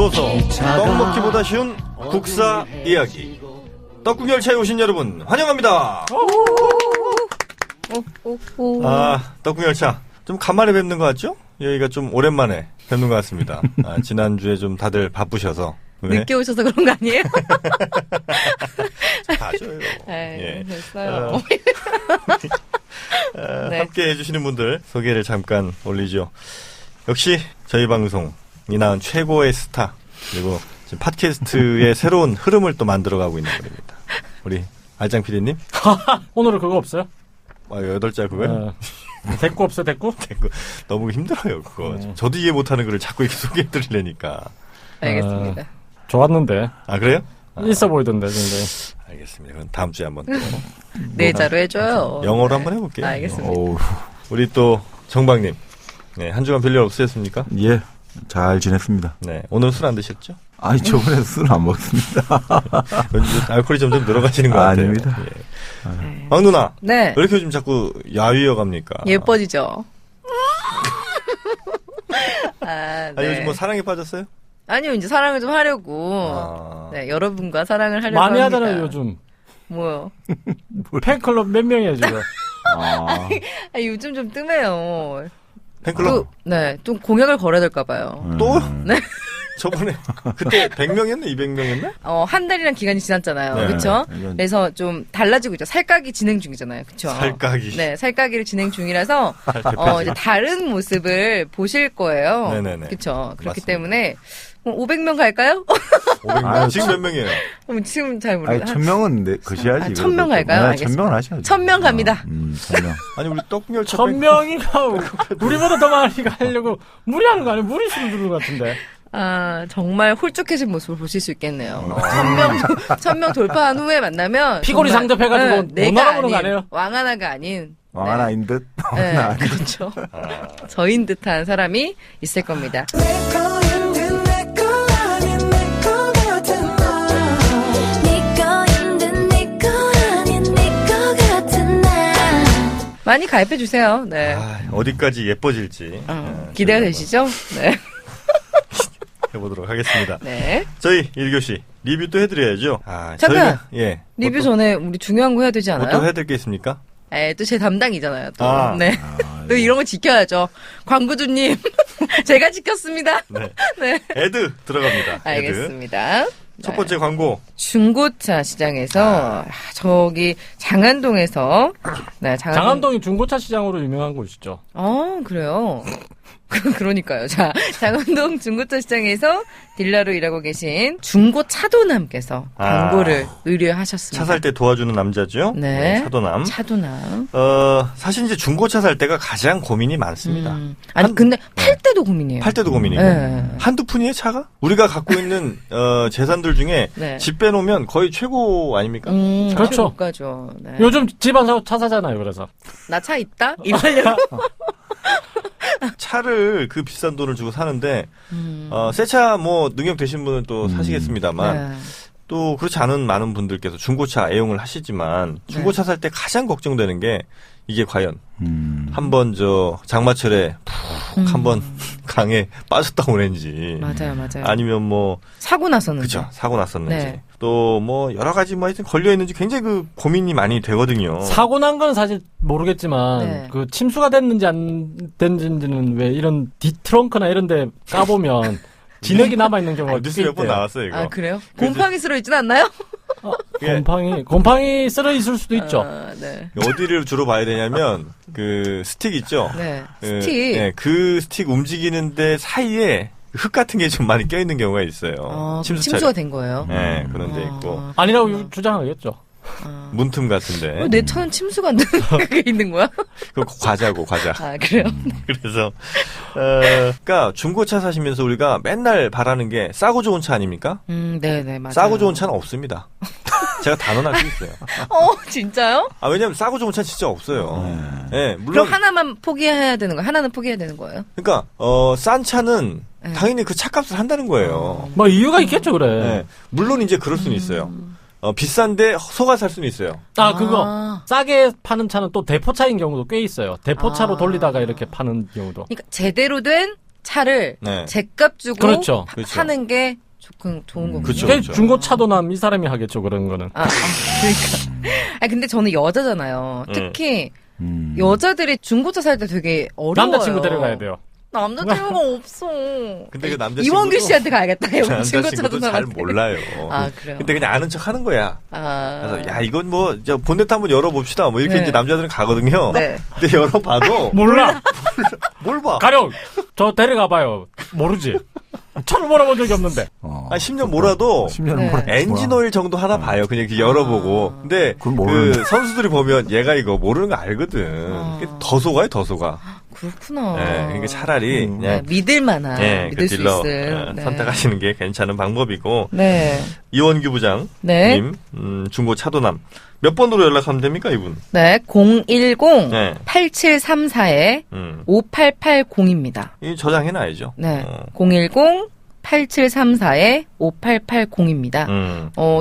도서 떡먹기보다 쉬운 국사 이야기 떡국열차에 오신 여러분 환영합니다. 떡국열차 좀 간만에 뵙는 것 같죠? 여기가 좀 오랜만에 뵙는 것 같습니다. 지난주에 좀 다들 바쁘셔서 늦게 오셔서 그런 거 아니에요? 다셔요. 예. 됐어요. 네. 함께 해주시는 분들 소개를 잠깐 올리죠. 역시 저희 방송이 낳은 최고의 스타, 그리고 지금 팟캐스트의 새로운 흐름을 또 만들어가고 있는 분입니다. 우리 알짱 PD님. 오늘은 그거 없어요? 8짤 그거요? 대꾸 없어요, 대꾸? 대꾸. 너무 힘들어요, 그거. 저도 이해 못하는 글을 자꾸 이렇게 소개해드리려니까. 알겠습니다. 좋았는데. 아, 그래요? 있어 보이던데, 근데. 알겠습니다. 그럼 다음 주에 한번 또. 내자로 해줘요. 영어로 한번 해볼게요. 알겠습니다. 우리 또 정박님. 네, 한 주간 별일 없으셨습니까? 예, 잘 지냈습니다. 네, 오늘 술 안 드셨죠? 아니, 저번에 술 안 먹습니다. 알코올이 점점 늘어가시는 것 같아요. 아닙니다. 예. 막 누나. 네. 왜 이렇게 요즘 자꾸 야위어 갑니까? 예뻐지죠? 네. 요즘 뭐 사랑에 빠졌어요? 아니요, 이제 사랑을 좀 하려고. 네, 여러분과 사랑을 하려고 많이 합니다. 하잖아요, 요즘. 뭐요? 팬클럽 몇 명이에요, 지금? 요즘 좀 뜸해요. 팬클럽? 네, 좀 공약을 걸어야 될까봐요. 또? 네. 저번에, 그때 100명이었나? 200명이었나? 한 달이란 기간이 지났잖아요. 네. 그쵸? 네. 그래서 좀 달라지고 있죠. 살까기 진행 중이잖아요. 그쵸? 살까기. 네, 살까기를 진행 중이라서, 이제 다른 모습을 보실 거예요. 네네네. 그쵸? 그렇기 맞습니다. 때문에, 500명 갈까요? 500명. 지금 몇 명이에요? 지금 잘 아니, 모르겠어요. 1000명은 거시야지. 1000명 갈까요? 네, 1000명은 하셔야죠. 1000명 갑니다. 1000명. 아니, 우리 떡열차. 1000명인가? 우리보다 더 많이 가려고 무리하는 거 아니에요? 무리수를 두는 것 같은데. 정말 홀쭉해진 모습을 보실 수 있겠네요. 1000명 돌파한 후에 만나면. 피골이 정말, 상접해가지고 못 내가 알아보는 거 아니에요? 왕하나가 아닌. 왕하나인 듯? 네, 그렇죠. 저인 듯한 사람이 있을 겁니다. 많이 가입해주세요. 네. 어디까지 예뻐질지. 기대가 되시죠? 네. 해보도록 하겠습니다. 네. 저희 1교시 리뷰 또 해드려야죠. 잠깐! 예. 리뷰 전에 우리 중요한 거 해야 되지 않아요? 또 해드릴 게 있습니까? 또 제 담당이잖아요. 또. 아. 네. 또 이런 거 지켜야죠. 광고주님. 제가 지켰습니다. 네. 네. 애드 들어갑니다. 애드. 알겠습니다. 첫 번째 광고. 중고차 시장에서 저기 장안동에서 네, 장안동이 중고차 시장으로 유명한 곳이죠. 그래요. 그러니까요. 자, 장안동 중고차 시장에서 딜러로 일하고 계신 중고차도남께서 광고를 의뢰하셨습니다. 차 살 때 도와주는 남자죠? 네. 차도남. 차도남. 사실 이제 중고차 살 때가 가장 고민이 많습니다. 근데 팔 때도 고민이에요. 팔 때도 고민이고. 네. 한두 푼이에요, 차가? 우리가 갖고 있는 재산들 중에 네. 집 빼놓으면 거의 최고 아닙니까? 그렇죠. 못 가죠. 네. 요즘 집 안 사고 차 사잖아요, 그래서. 나 차 있다? 이러려고. 차를 그 비싼 돈을 주고 사는데 새 차 뭐 능력 되신 분은 또 사시겠습니다만 네. 또 그렇지 않은 많은 분들께서 중고차 애용을 하시지만 중고차 살 때 가장 걱정되는 게 이게 과연 한번 장마철에 푹 한번 강에 빠졌다 오는지 맞아요. 아니면 뭐 사고 났었는지. 그죠, 사고 났었는지 네. 또 뭐 여러 가지 뭐 하여튼 걸려 있는지 굉장히 그 고민이 많이 되거든요. 사고 난 건 사실 모르겠지만 네. 그 침수가 됐는지 안 됐는지는 왜 이런 뒤트렁크나 이런 데 까보면 진흙이 남아있는 경우가 뉴스 꽤 몇 번 있대요. 나왔어요 이거. 그래요? 곰팡이 쓸어 있진 않나요? 곰팡이 쓸어 있을 수도 있죠. 네. 어디를 주로 봐야 되냐면 그 스틱 있죠. 네. 그, 스틱. 네, 그 스틱 움직이는데 사이에 흙 같은 게 좀 많이 껴있는 경우가 있어요. 침수가 된 거예요. 네, 그런 데 있고. 아니라고 주장하겠죠. 문틈 같은데. 내 차는 침수가 안 되는 게 있는 거야? 그 과자고, 과자. 그래요? 그래서, 그러니까 중고차 사시면서 우리가 맨날 바라는 게 싸고 좋은 차 아닙니까? 네네, 맞아요. 싸고 좋은 차는 없습니다. 제가 단언할 수 있어요. 진짜요? 왜냐면 싸고 좋은 차는 진짜 없어요. 네, 물론. 그럼 하나만 포기해야 되는 거예요? 하나는 포기해야 되는 거예요? 그러니까, 싼 차는 당연히 그 차값을 한다는 거예요. 뭐 이유가 있겠죠, 그래. 네, 물론 이제 그럴 수는 있어요. 비싼데 속아 살 수는 있어요. 그거. 싸게 파는 차는 또 대포차인 경우도 꽤 있어요. 대포차로 돌리다가 이렇게 파는 경우도. 그러니까 제대로 된 차를 네. 제값 주고 그렇죠. 그렇죠. 사는 게 좋은 거군요. 그렇죠. 그게 중고차도남 이 사람이 하겠죠, 그런 거는. 그러니까. 근데 저는 여자잖아요. 특히 여자들이 중고차 살 때 되게 어려워요. 남자친구 데려가야 돼요. 남자친구가 없어. 근데 그 남자친구도 이원규 씨한테 가야겠다. 남자친구도 잘 남한테. 몰라요. 아, 그래요? 근데 그냥 아는 척 하는 거야. 아. 그래서 야 이건 뭐 저 본넷 한번 열어봅시다. 뭐 이렇게 네. 이제 남자들은 가거든요. 네. 근데 열어봐도 몰라. 뭘 봐? 가령, 저 데려가봐요. 모르지. 차를 몰아본 적이 없는데. 한 10년 몰아도 10년 네. 몰아. 엔진 오일 정도 하나 봐요. 그냥 이렇게 열어보고. 근데 그건 모르는데. 그 선수들이 보면 얘가 이거 모르는 거 알거든. 더 속아요, 더 속아. 그렇구나. 네, 그러니까 차라리 네, 그냥 믿을만한, 네, 믿을 그 수 딜러 있을. 네. 선택하시는 게 괜찮은 방법이고. 네. 이원규 부장님, 네. 중고 차도남. 몇 번으로 연락하면 됩니까, 이분? 네. 010 네. 8734에 음. 5880입니다. 이 저장해놔야죠. 네. 010 8734에 5880입니다.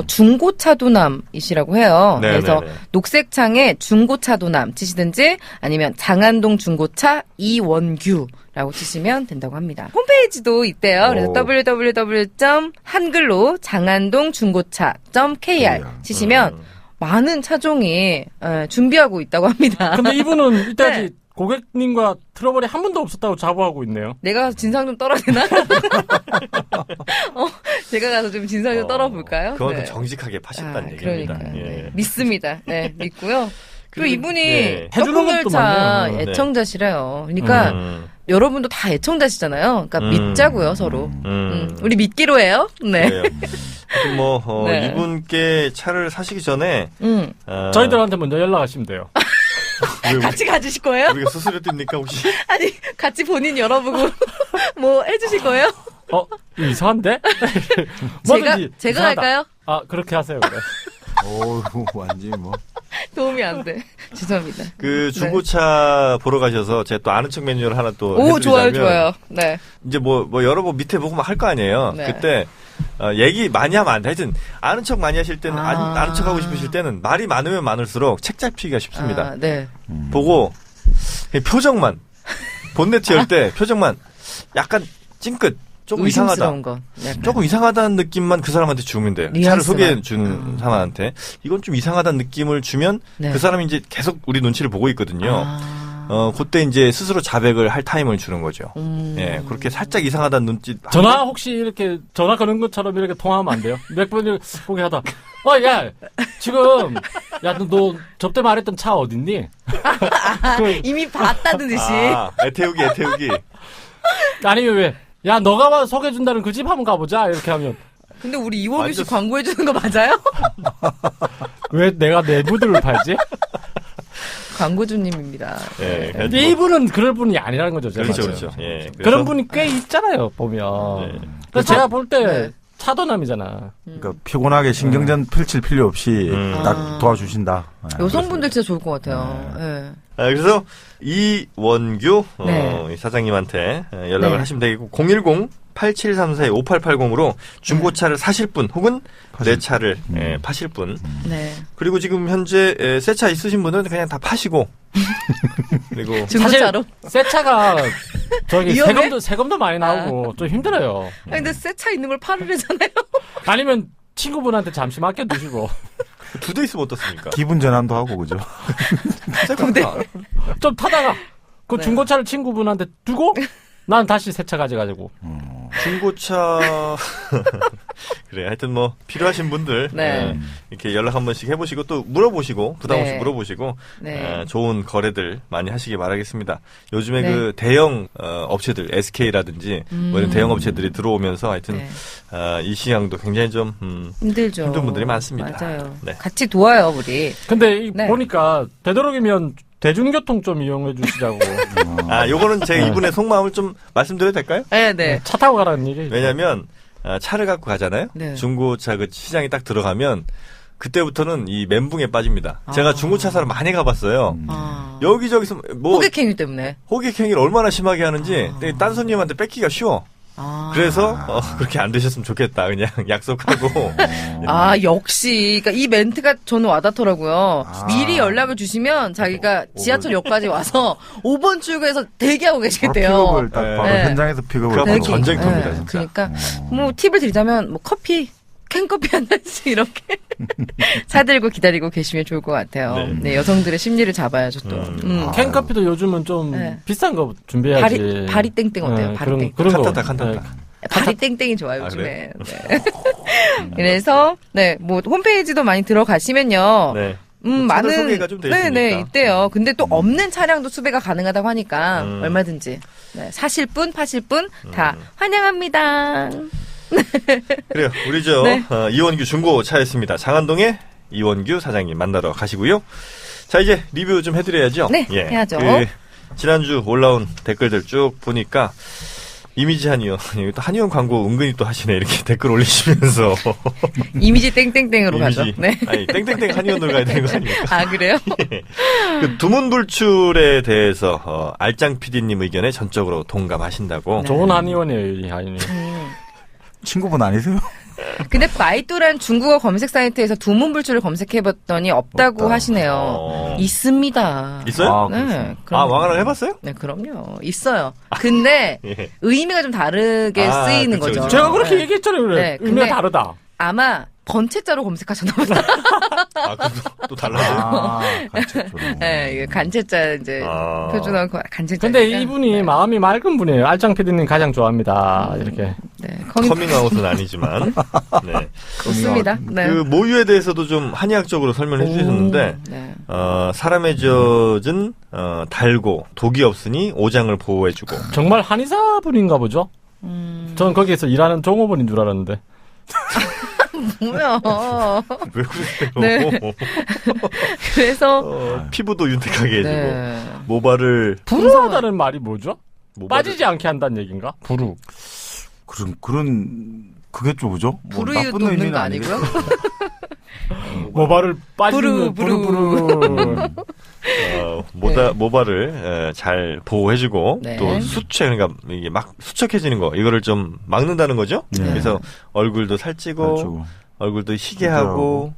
중고차도남이시라고 해요. 네, 그래서 네, 네. 녹색창에 중고차도남 치시든지 아니면 장안동 중고차 이원규라고 치시면 된다고 합니다. 홈페이지도 있대요. 그래서 오. www.한글로 장안동중고차.kr 치시면 많은 차종이 준비하고 있다고 합니다. 근데 이분은 이때까지 네. 고객님과 트러블이 한 번도 없었다고 자부하고 있네요. 내가 진상 좀 떨어대나? 제가 가서 좀 진상 좀 떨어볼까요? 그만큼 네. 정직하게 파셨다는 얘기입니다. 그러니까요. 예. 네. 믿습니다. 네, 믿고요. 그리고 이분이 네. 해주는 것도 협동열차 많네요. 애청자시래요. 그러니까 여러분도 다 애청자시잖아요. 그러니까 믿자고요, 서로. 우리 믿기로 해요. 네. 그래요. 하여튼 뭐 네. 이분께 차를 사시기 전에 저희들한테 먼저 연락하시면 돼요. 같이 가주실 거예요? 우리가 수수료 띱니까 혹시? 아니, 같이 본인 열어보고 뭐 해주실 거예요? 이상한데? 제가 이상하다. 할까요? 아, 그렇게 하세요, 그래. 오, 완전히 뭐. 도움이 안 돼. 죄송합니다. 그 중고차 보러 가셔서 제가 또 아는 척 메뉴를 하나 또 오, 해드리자면 좋아요. 네. 이제 뭐 여러 번 밑에 보고 막 할 거 아니에요. 네. 그때 얘기 많이 하면 안 돼. 하여튼 아는 척 많이 하실 때는 아는 척 하고 싶으실 때는 말이 많으면 많을수록 책 잡히기가 쉽습니다. 아, 네. 보고 그냥 표정만 본네트 열 때 표정만 약간 찡긋 조금 이상하다. 의심스러운 거. 약간. 조금 이상하다는 느낌만 그 사람한테 주면 돼요. 차를 뉘앙스만. 소개해 주는 사람한테 이건 좀 이상하다는 느낌을 주면 네. 그 사람이 이제 계속 우리 눈치를 보고 있거든요. 아. 그때 이제 스스로 자백을 할 타임을 주는 거죠. 예, 그렇게 살짝 이상하다는 눈짓. 전화 혹시 이렇게 전화 거는 것처럼 이렇게 통화하면 안 돼요? 몇 번을 포기하다. 야, 지금 야, 너 접대 말했던 차 어딨니? 이미 봤다는 듯이. 애태우기. 아니면 왜? 야, 너가 와서 소개해준다는 그 집 한번 가보자. 이렇게 하면 근데 우리 이원규 씨 완전- 광고해주는 거 맞아요? 왜 내가 내부들을 팔지? 광고주님입니다. 예, 근데 이분은 그럴 분이 아니라는 거죠. 제가 그렇죠, 봤을 때. 그렇죠. 예, 그런 분이 꽤 있잖아요, 보면. 네. 그래서 제가 볼 때 네. 차도남이잖아. 그러니까 피곤하게 신경전 펼칠 필요 없이 음. 딱 도와주신다. 여성분들 진짜 좋을 것 같아요. 네. 그래서 이원규 네. 이 사장님한테 연락을 네. 하시면 되겠고 010-8734-5880으로 중고차를 사실 분 혹은 내 차를 파실 분 네. 그리고 지금 현재 새 차 있으신 분은 그냥 다 파시고 그리고 중고차로. 새 차가 저기 위험해? 세금도 많이 나오고 좀 힘들어요. 아니, 근데 새 차 있는 걸 팔으래잖아요. 아니면 친구분한테 잠시 맡겨두시고 2대 있으면 어떻습니까? 기분 전환도 하고 그죠. 좀 타다가 그 네. 중고차를 친구분한테 두고 난 다시 새 차 가져가지고. 중고차 그래 하여튼 뭐 필요하신 분들 네. 이렇게 연락 한 번씩 해보시고 또 물어보시고 부담 없이 네. 물어보시고 네. 좋은 거래들 많이 하시기 바라겠습니다. 요즘에 네. 그 대형 업체들 SK라든지 뭐 이런 대형 업체들이 들어오면서 하여튼 네. 이 시장도 굉장히 좀 힘들죠. 힘든 분들이 많습니다. 맞아요. 네. 같이 도와요, 우리. 근데 네. 보니까 되도록이면 대중교통 좀 이용해 주시자고. 요거는 제가 이분의 속마음을 좀 말씀드려도 될까요? 네, 네. 차 타고 가라는 얘기. 왜냐면 차를 갖고 가잖아요. 네. 중고차 그 시장에 딱 들어가면 그때부터는 이 멘붕에 빠집니다. 제가 중고차 사러 많이 가봤어요. 여기저기서 뭐 호객행위 때문에. 호객행위를 얼마나 심하게 하는지 딴 손님한테 뺏기가 쉬워. 그래서 그렇게 안 되셨으면 좋겠다. 그냥 약속하고. 역시. 그러니까 이 멘트가 저는 와닿더라고요. 미리 연락을 주시면 자기가 지하철역까지 와서 5번 출구에서 대기하고 계시겠대요. 픽업을 딱 바로 네. 현장에서 픽업을 그거 하고. 전쟁터입니다, 네, 진짜. 그러니까 뭐 팁을 드리자면 뭐 커피 캔커피 한 잔씩 이렇게 사들고 기다리고 계시면 좋을 것 같아요. 네. 네, 여성들의 심리를 잡아야죠 또. 캔커피도 요즘은 좀 네. 비싼 거 준비해야지. 바리 땡땡 어때요? 네, 바리 그런 땡땡. 그런 거. 칸타타. 바리 땡땡이 좋아요 아, 요즘에. 네. 그래서 뭐 홈페이지도 많이 들어가시면요. 네. 많은 차들 소개가 좀돼 있으니까. 네네 있대요. 근데 또 없는 차량도 수배가 가능하다고 하니까 얼마든지 사실 분 파실 분 다 환영합니다. 그래요. 우리 네. 이원규 중고차였습니다. 장안동에 이원규 사장님 만나러 가시고요. 자, 이제 리뷰 좀 해드려야죠. 네, 해야죠. 지난주 올라온 댓글들 쭉 보니까 이미지 한의원, 또 한의원 광고 은근히 또 하시네. 이렇게 댓글 올리시면서. 이미지 땡땡땡으로 가죠. 네. 아니, 땡땡땡 한의원으로 가야 되는 거 아닙니까? 아 그래요? 그 두문불출에 대해서 알짱 PD님 의견에 전적으로 동감하신다고. 좋은 한의원이에요, 이 한의원. 친구분 아니세요? 근데 바이뚜란 중국어 검색 사이트에서 두문불출을 검색해봤더니 없다고 없다. 하시네요. 있습니다. 있어요? 아, 네. 왕하랑 해봤어요? 네, 그럼요. 있어요. 근데 예. 의미가 좀 다르게 쓰이는 그쵸, 거죠. 그쵸. 제가 그렇게 네. 얘기했잖아요, 그래. 네, 의미가 근데- 다르다. 아마 번체자로 검색하셨나 보다. 그것도 또 달라요. 간첩으로. 네, 이게 간체자 이제 표준어 간체자. 근데 이분이 마음이 맑은 분이에요. 알짱 PD님 가장 좋아합니다. 이렇게. 네, 커밍아웃은 아니지만. 네. 좋습니다. 네. 그 모유에 대해서도 좀 한의학적으로 설명해 주셨는데, 네. 사람의 젖은 달고 독이 없으니 오장을 보호해주고. 정말 한의사 분인가 보죠? 전 거기에서 일하는 종업원인 줄 알았는데. 뭐야. 왜 그러세요? 네. 그래서 피부도 윤택하게 해주고 네. 모발을 부르하다는 말이 뭐죠? 모발을- 빠지지 않게 한다는 얘기인가? 부르. 그런 그게 좀 뭐죠? 뭐 부르유 나쁜 돕는 의미는 거 아니고요. 아니고요? 모발을 빠지는 부르. 모발을 잘 보호해주고 네. 또 수채 그러니까 이게 막 수척해지는 거 이거를 좀 막는다는 거죠. 네. 그래서 얼굴도 살찌고 살찌고. 얼굴도 희게 하고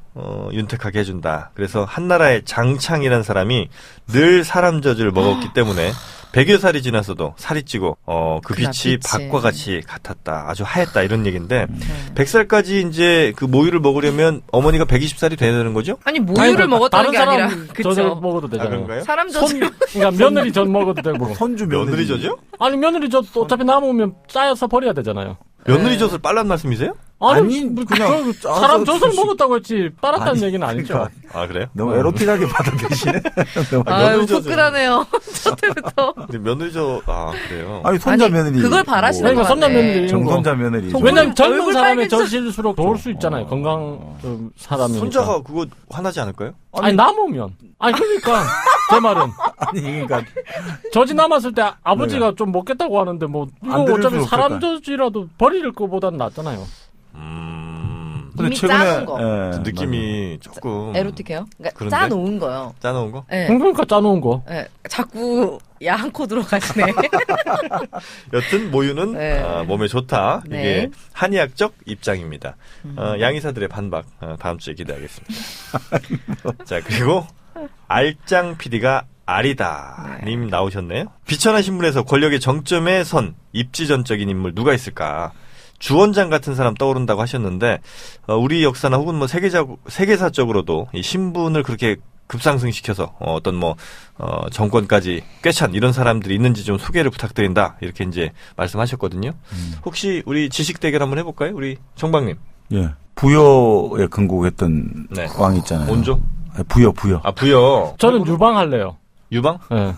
윤택하게 해준다. 그래서 한나라의 장창이라는 사람이 늘 사람 젖을 먹었기 때문에 100여 살이 지났어도 살이 찌고 그 빛이 밖과 같이 같았다. 아주 하였다 이런 얘기인데 100살까지 이제 그 모유를 먹으려면 어머니가 120살이 돼야 되는 거죠? 아니 모유를 먹었다는 다른 게 사람 아니라 젖을 그쵸. 먹어도 아, 되잖아요. 그런가요? 사람 젖을 그러니까 며느리 젖 먹어도 되고. 손주 며느리 젖이요? 아니 며느리 젖 어차피 남으면 짜여서 버려야 되잖아요. 며느리 젖을 빨란 말씀이세요? 아니, 뭐 그냥 그 사람 짜서 젖을 드시- 먹었다고 했지 빨았다는 아니, 얘기는 아니죠. 그러니까 아 그래요? 너무 에로틱하게 받아들이시네. 아유 며느리 젖은- 후끈하네요. 첫 때부터. 근데 며느리 젖 그래요. 아니 손자 아니, 며느리. 그걸 바라시는 그러니까 거 손자 같네. 며느리 이런 거. 정손자 며느리. 왜냐면 젊은 얼굴 사람의 빨개져. 젖일수록 좋을 수 있잖아요. 건강 좀 사람이니까. 손자가 그거 화나지 않을까요? 아니 남으면. 아니 그러니까 제 말은 아니 그러니까 젖이 남았을 때 아버지가 좀 먹겠다고 하는데 뭐 이거 안 들을 어차피 수는 사람 없을까요? 젖이라도 버릴 거보다는 낫잖아요. 근데 이미 최근에 짜는 거. 예, 느낌이 조금 에로틱해요. 그러니까 그런데? 짜놓은 거요. 짜놓은 거? 네. 그러니까 짜놓은 거. 네. 자꾸 야한 코 들어가시네. 여튼 모유는 네. 몸에 좋다. 네. 이게 한의학적 입장입니다. 양의사들의 반박 다음 주에 기대하겠습니다. 자 그리고 알짱 PD가 아리다 님 나오셨네요. 비천한 신문에서 권력의 정점에 선 입지전적인 인물 누가 있을까? 주원장 같은 사람 떠오른다고 하셨는데 우리 역사나 혹은 뭐 세계사적으로도 이 신분을 그렇게 급상승시켜서 어떤 정권까지 꿰찬 이런 사람들이 있는지 좀 소개를 부탁드린다 이렇게 이제 말씀하셨거든요. 혹시 우리 지식 대결 한번 해볼까요? 우리 정박님. 예. 부여에 근국했던 네. 왕 있잖아요. 온조? 아니, 부여. 부여. 저는 유방할래요. 유방? 예.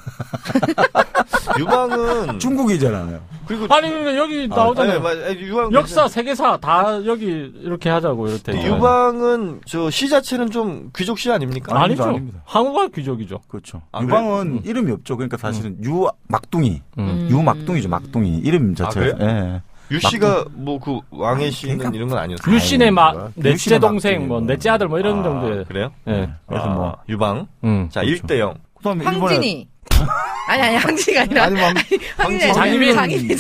유방은 중국이잖아요. 그리고 아니 그러니까 여기 나오잖아요. 유방 역사 세계사 다 여기 이렇게 하자고 이렇게. 근데 유방은 저 시 자체는 좀 귀족 시 아닙니까? 아니죠. 아닙니다. 한국가 귀족이죠. 그렇죠. 아, 유방은 이름이 없죠. 그러니까 사실은 유막둥이. 음. 유막둥이죠. 막둥이. 이름 자체가. 그래요? 예. 유 씨가 뭐 그 왕의 씨는 그러니까 이런 건 아니었어요. 유신의 뭐야. 넷째 유신의 동생, 막둥이 뭐 뭐. 넷째 아들 뭐 이런 정도의. 그래요? 예. 그래서 뭐. 유방. 자, 그렇죠. 1대0. 그다음에 황진이. 아니, 항지가 아니라. 아니, 막, 장희빈. 장희빈.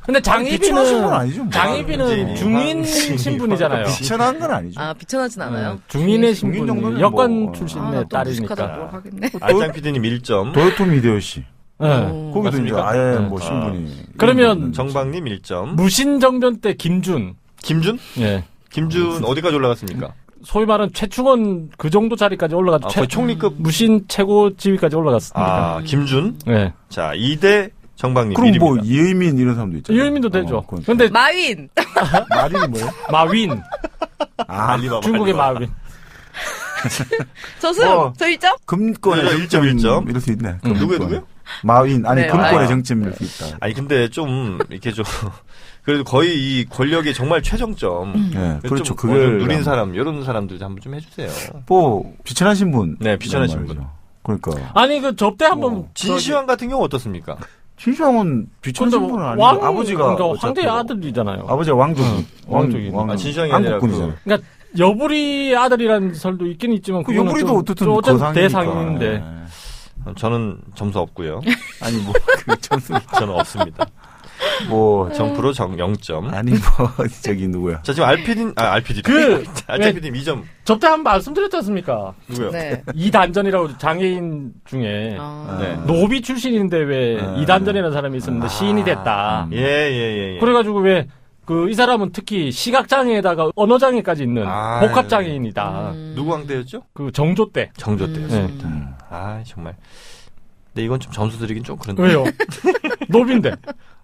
근데 비천하신 건 아니죠. 뭐. 장희빈은 중인 신분이잖아요. 비천한 건 아니죠. 아, 비천하진 않아요? 중인의 중인 신분, 정도는 여권 뭐. 출신의 딸이니까. 하겠네. 알짱 PD님 1점. 도요토미 히데요시. 네. 거기도 이제 맞습니까? 아예 네. 뭐 신분이. 그러면 정박님 1점. 무신정변 때 김준, 김준? 예. 김준 어디까지 올라갔습니까? 소위 말하는 최충원 그 정도 자리까지 올라가서 거의 총리급. 무신 최고 지위까지 올라갔습니다. 아, 김준. 예. 자, 2대 정박님 그럼 1입니다. 뭐 이의민 이런 사람도 있잖아요. 이의민도 되죠. 그건 근데 마윈. 말이 뭐예요? 마윈, 아, 알리바바. 중국의 알리바바. 마윈. 저승. 뭐. 저 1점? 금권의 네, 정점 1점. 이럴 수 있네. 누구요? 마윈 아니 네, 금권의 마윈. 정점일 수 있다. 아니, 근데 좀, 이렇게 좀, 그래도 거의 이 권력의 정말 최정점. 네, 그렇죠. 좀 그걸 누린 사람, 이런 사람들 한번 좀 해주세요. 뭐 비천하신 분. 네, 비천하신 말이죠. 분. 그러니까 아니 그 접대 한번 진시황 같은 경우 어떻습니까? 진시황은 비천하신 분은 아니고 아버지가 그러니까 어차피 황제의 아들이잖아요. 아버지가 왕족이 왕족이니까. 아, 진시황이 아니라 왕국군이잖아요. 그러니까 여부리 아들이라는 설도 있긴 있지만 그 그거는 여부리도 좀 어쨌든 어쨌든 거상이니까. 대상인데 네. 저는 점수 없고요. 아니 뭐 그 점수 저는 없습니다. 뭐 정프로 0점. 아니 뭐 저기 누구야? 자, 지금 RPD. 그 알짱PD님 2점. 접대 한번 말씀드렸지 않습니까? 누구요? 네. 이단전이라고 장애인 중에 아. 네. 노비 출신인데 왜 네. 이단전이라는 사람이 있었는데 시인이 됐다. 예. 그래가지고 왜 그 이 사람은 특히 시각장애에다가 언어장애까지 있는 아, 복합장애인이다. 누구 황제였죠? 그 정조 때. 정조 때였습니다. 음. 아, 정말. 근데 이건 좀 점수 드리긴 좀 그런데. 왜요? 노비인데.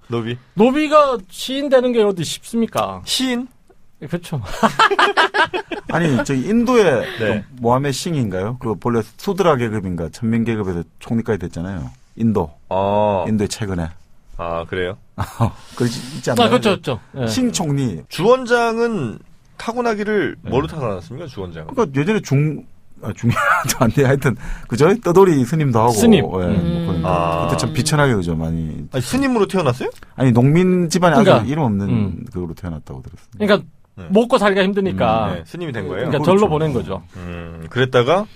노비. 노비가 시인 되는 게 어디 쉽습니까? 시인? 그렇죠. 아니 저기 인도의 네. 그 모하메 싱인가요? 그 본래 수드라 계급인가 천민 계급에서 총리까지 됐잖아요. 인도의 최근에. 아, 그래요? 그 있지 않나요? 그렇죠, 그렇죠. 예. 신 총리. 주원장은 타고나기를 뭐로 타고났습니까, 주원장은? 그러니까 예전에 중이도 안 돼. 하여튼 그죠? 떠돌이 스님도 하고. 스님. 예, 뭐 그런 거. 아. 그때 참 비천하게 그죠 많이. 아니, 스님으로 태어났어요? 아니 농민 집안에 그러니까, 아주 이름 없는 그거로 태어났다고 들었어요. 그러니까 먹고 살기가 힘드니까 네, 스님이 된 거예요? 그러니까 그렇죠. 절로 보낸 거죠. 그랬다가,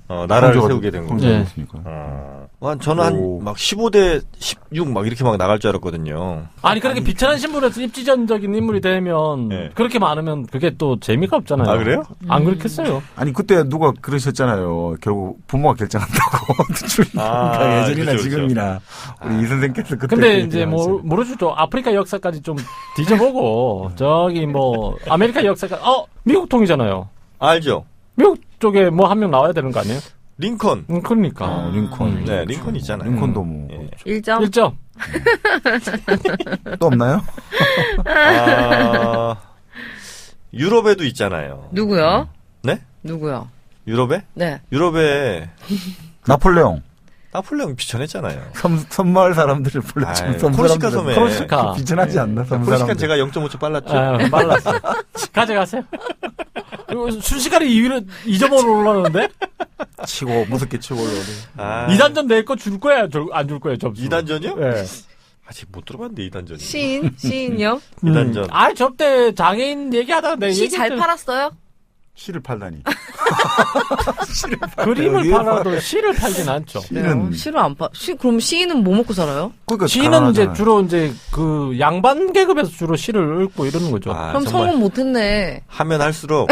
나라를 황제가 세우게 된 거죠. 네. 됐으니까. 저는 오. 한, 막 15대 16 막 이렇게 막 나갈 줄 알았거든요. 아니 그렇게 비천한 신분에서 입지전적인 인물이 되면 네. 그렇게 많으면 그게 또 재미가 없잖아요. 아, 그래요? 안 그렇겠어요. 아니 그때 누가 그러셨잖아요. 결국 부모가 결정한다고. 그러니까 예전이나 그쵸. 지금이나 우리 이 선생께서 그때. 근데 그 이제 얘기를 뭐 하셨어요. 모르죠. 아프리카 역사까지 좀 뒤져보고 저기 뭐 아메리카 역사까지 미국 통이잖아요. 알죠? 미국 쪽에 뭐 한 명 나와야 되는 거 아니에요? 링컨. 그러니까. 링컨. 네, 링컨 있잖아요. 링컨도 뭐. 예. 1점? 1점. 또 없나요? 유럽에도 있잖아요. 누구요? 네? 누구요? 유럽에? 네. 유럽에 나폴레옹. 나폴레옹 비천했잖아요. 섬마을 사람들을 불러. 아이, 코르시카 섬에. 코르시카. 비천하지 않나? 섬 코르시카 사람들. 제가 0.5초 빨랐죠. 말랐어. 가져가세요. 그리고 순식간에 2점으로 올라오는데? 치고 무섭게 치고 올라오네. 아, 2단전 낼 거 줄 거야? 안 줄 거야? 점수. 2단전이요? 네. 아직 못 들어봤는데 2단전이. 시인이요? 2단전. 접대 장애인 얘기하다가 내 시 잘 팔았어요? 시를 팔다니. 그림을 여기에 팔아도 시를 팔진 않죠. 시는 시를 안 파. 그럼 시인은 뭐 먹고 살아요? 그러니까 시는 이제 가난하잖아요. 주로 이제 그 양반 계급에서 주로 시를 읽고 이러는 거죠. 아, 그럼 정말 성공 못했네. 하면 할수록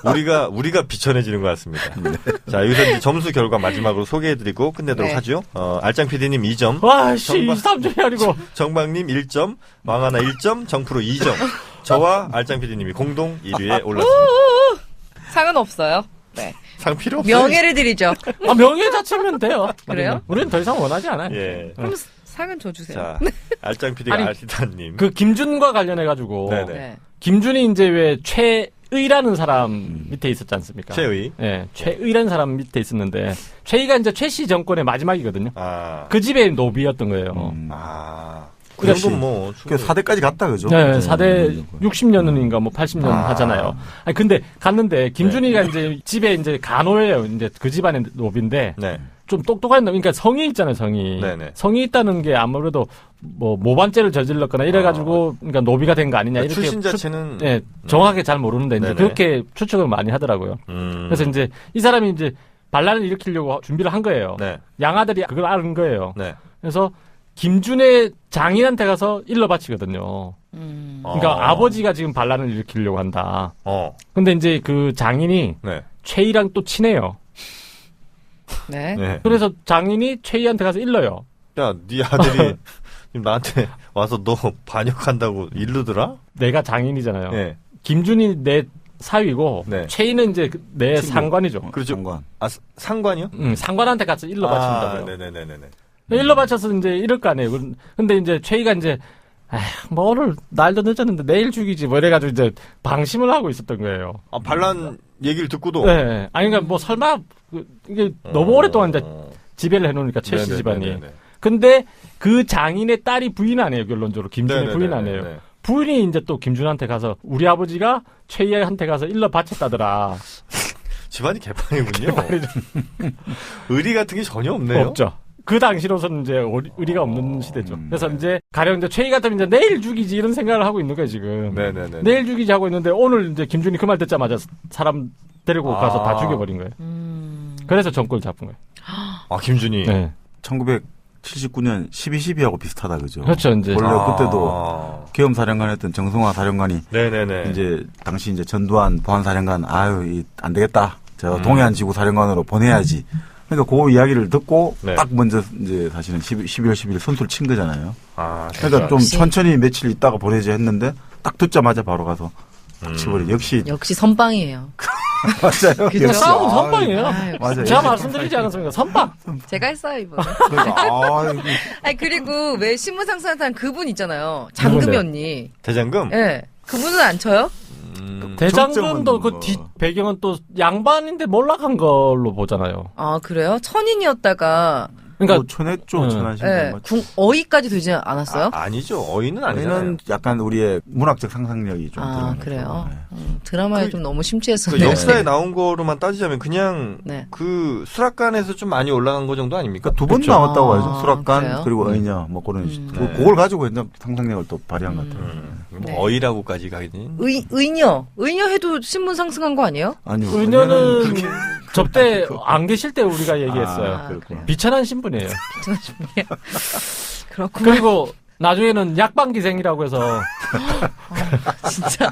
우리가 비천해지는 것 같습니다. 자, 여기서 이제 점수 결과 마지막으로 소개해드리고 끝내도록 네. 하죠. 알짱 PD님 2점, 와, 씨, 정말. 3점이 아니고. 정박님 1점, 왕하나 1점, 정프로 2점. 저와 알짱 PD님이 공동 1위에 올랐습니다. 상은 없어요. 네. 상 필요 없어요. 명예를 드리죠. 명예 자체면 돼요. 그래요? 우리는 더 이상 원하지 않아요. 예. 그럼 상은 줘 주세요. 자, 알짱 PD가 아니, 알티다님. 그 김준과 관련해가지고. 네네. 네. 김준이 이제 왜 최의라는 사람 밑에 있었지 않습니까? 최의. 예, 최의라는 사람 밑에 있었는데, 최의가 이제 최씨 정권의 마지막이거든요. 아. 그 집의 노비였던 거예요. 아. 그 그렇지. 정도는 뭐. 그 4대까지 갔다 그죠? 네, 그죠? 4대 60년인가 뭐 80년 하잖아요. 아니, 근데 갔는데, 김준이가 이제 집에 이제 간호예요. 이제 그 집안의 노비인데, 네. 좀 똑똑한 놈, 그러니까 성이 있잖아요, 성이. 네네. 성이 있다는 게 아무래도 뭐 모반죄를 저질렀거나 이래가지고, 그러니까 노비가 된 거 아니냐, 이렇게. 출신 자체는. 예, 정확하게 잘 모르는데, 이제 네네. 그렇게 추측을 많이 하더라고요. 그래서 이제 이 사람이 이제 반란을 일으키려고 준비를 한 거예요. 네. 양아들이 그걸 아는 거예요. 네. 그래서 김준의 장인한테 가서 일러 바치거든요. 그러니까 아버지가 지금 반란을 일으키려고 한다. 근데 이제 그 장인이 네. 최이랑 또 친해요. 네. 네. 그래서 장인이 최이한테 가서 일러요. 야, 네 아들이 지금 나한테 와서 너 반역한다고 이르더라? 내가 장인이잖아요. 네. 김준이 내 사위고 네. 최이는 이제 내 친구. 상관이죠. 그렇죠. 상관. 아, 상관이요? 상관한테 가서 일러 바친다고요. 네네네네. 일러 바쳐서 이제 이럴 거 아니에요. 근데 이제 최이가 이제 뭐 오늘 날도 늦었는데 내일 죽이지 뭐 이래가지고 이제 방심을 하고 있었던 거예요. 아, 반란 얘기를 듣고도? 네. 아니 그러니까 뭐 설마 이게 너무 오랫동안 이제 지배를 해놓으니까 최씨 집안이. 네네네네. 근데 그 장인의 딸이 부인 아니에요, 결론적으로. 김준의 네네네네. 부인 아니에요. 부인이 이제 또 김준한테 가서 우리 아버지가 최희한테 가서 일러 바쳤다더라. 집안이 개판이군요. 의리 같은 게 전혀 없네요. 없죠. 그 당시로서는 이제 의리가 없는 시대죠. 그래서 이제 가령 이제 최희 같으면 이제 내일 죽이지 이런 생각을 하고 있는 거예요, 지금. 네네네. 내일 죽이지 하고 있는데 오늘 이제 김준이 그 말 듣자마자 사람 데리고 가서 다 죽여버린 거예요. 그래서 정권을 잡은 거예요. 아, 김준이. 네. 1979년 12.12하고 비슷하다, 그죠? 그렇죠, 이제. 원래 그때도 계엄사령관 했던 정성화 사령관이 네네네. 이제 당시 이제 전두환 보안사령관 안 되겠다. 저 동해안 지구 사령관으로 보내야지. 그러니까 그 이야기를 듣고 네. 딱 먼저 이제 사실은 12월 10일 선수를 친 거잖아요. 아, 그러니까 좀 천천히 며칠 있다가 보내지 했는데 딱 듣자마자 바로 가서 딱 치버리. 역시 선빵이에요. 맞아요. 그죠? 역시. 싸움 선빵이에요. 아유, 맞아요. 제가 말씀드리지 않았습니까? 선빵. 제가 했어요, 이번에. 그러니까, 아니, 그리고 왜 신문상사한 그분 있잖아요. 장금이 누군데요? 언니. 대장금? 예. 그분은 안 쳐요? 대장금도 정점은 그 뒷 배경은 또 양반인데 몰락한 걸로 보잖아요. 아, 그래요? 천인이었다가, 그러니까 뭐 천했죠. 천하신 예. 어이까지 되지 않았어요? 아니죠. 어이는 아니잖아요. 저희는 약간 우리의 문학적 상상력이 좀 들어가는 그래요? 거죠. 드라마에 좀 너무 심취했었네요. 그 역사에 나온 거로만 따지자면 그냥 네. 그 수락관에서 좀 많이 올라간 거 정도 아닙니까? 그러니까 두 번 그렇죠. 나왔다고 아, 하죠. 수락관 그래요? 그리고 의녀 뭐 그런 네. 그걸 가지고 이제 상상력을 또 발휘한 것 같아요. 뭐 네. 어이라고까지 가긴. 의녀 해도 신문 상승한 거 아니에요? 아니요. 의녀는 접대 안 계실 때 우리가 얘기했어요. 아, 그렇구나. 비천한 신분이에요. 그렇구나. 그리고 나중에는 약방기생이라고 해서 진짜.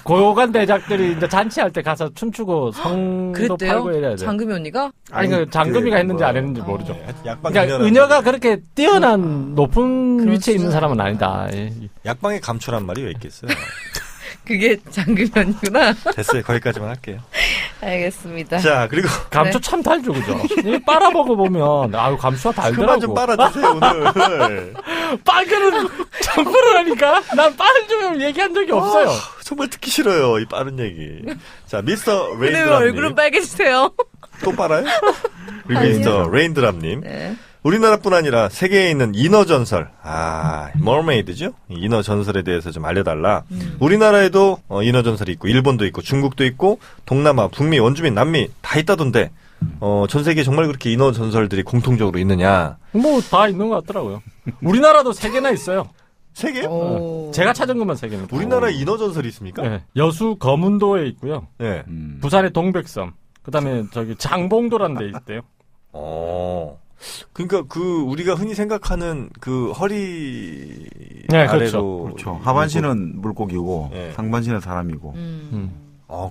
고요관 대작들이 이제 잔치할 때 가서 춤추고 성도 팔고 이래야 그랬대요? 돼. 장금이 언니가? 아니 그 장금이가 했는지 안 했는지 모르죠. 약방 그러니까 의녀가 그렇게 뛰어난 높은 위치에 있는 사람은 아니다. 약방에 감추란 말이 왜 있겠어요? 그게 장금이 언니구나. 됐어요. 거기까지만 할게요. 알겠습니다. 자, 그리고 감초 참 달죠, 그죠? 이 빨아먹어 보면 아유 감초가 달더라고. 그만 좀 빨아주세요 오늘. 빨그는 정보를 하니까 난 빠른 좀 얘기한 적이 없어요. 정말 듣기 싫어요 이 빠른 얘기. 자, 미스터 근데 왜 레인드랍님 얼굴은 빨개지세요? 또 빨아요? 그리고 미스터 레인드랍님. 네. 우리나라뿐 아니라 세계에 있는 인어 전설, 머메이드죠? 인어 전설에 대해서 좀 알려달라. 우리나라에도 인어 전설이 있고, 일본도 있고, 중국도 있고, 동남아, 북미, 원주민, 남미 다 있다던데, 전 세계에 정말 그렇게 인어 전설들이 공통적으로 있느냐? 뭐 다 있는 것 같더라고요. 우리나라도 3개나 있어요. 세 개? 오. 제가 찾은 것만 3개입니다. 우리나라에 인어 전설이 있습니까? 네. 여수 거문도에 있고요. 네. 부산의 동백섬. 그다음에 저기 장봉도라는 데 있대요. 그러니까 우리가 흔히 생각하는 그 허리 네, 아래로 그렇죠. 하반신은 물고기고 네. 상반신은 사람이고.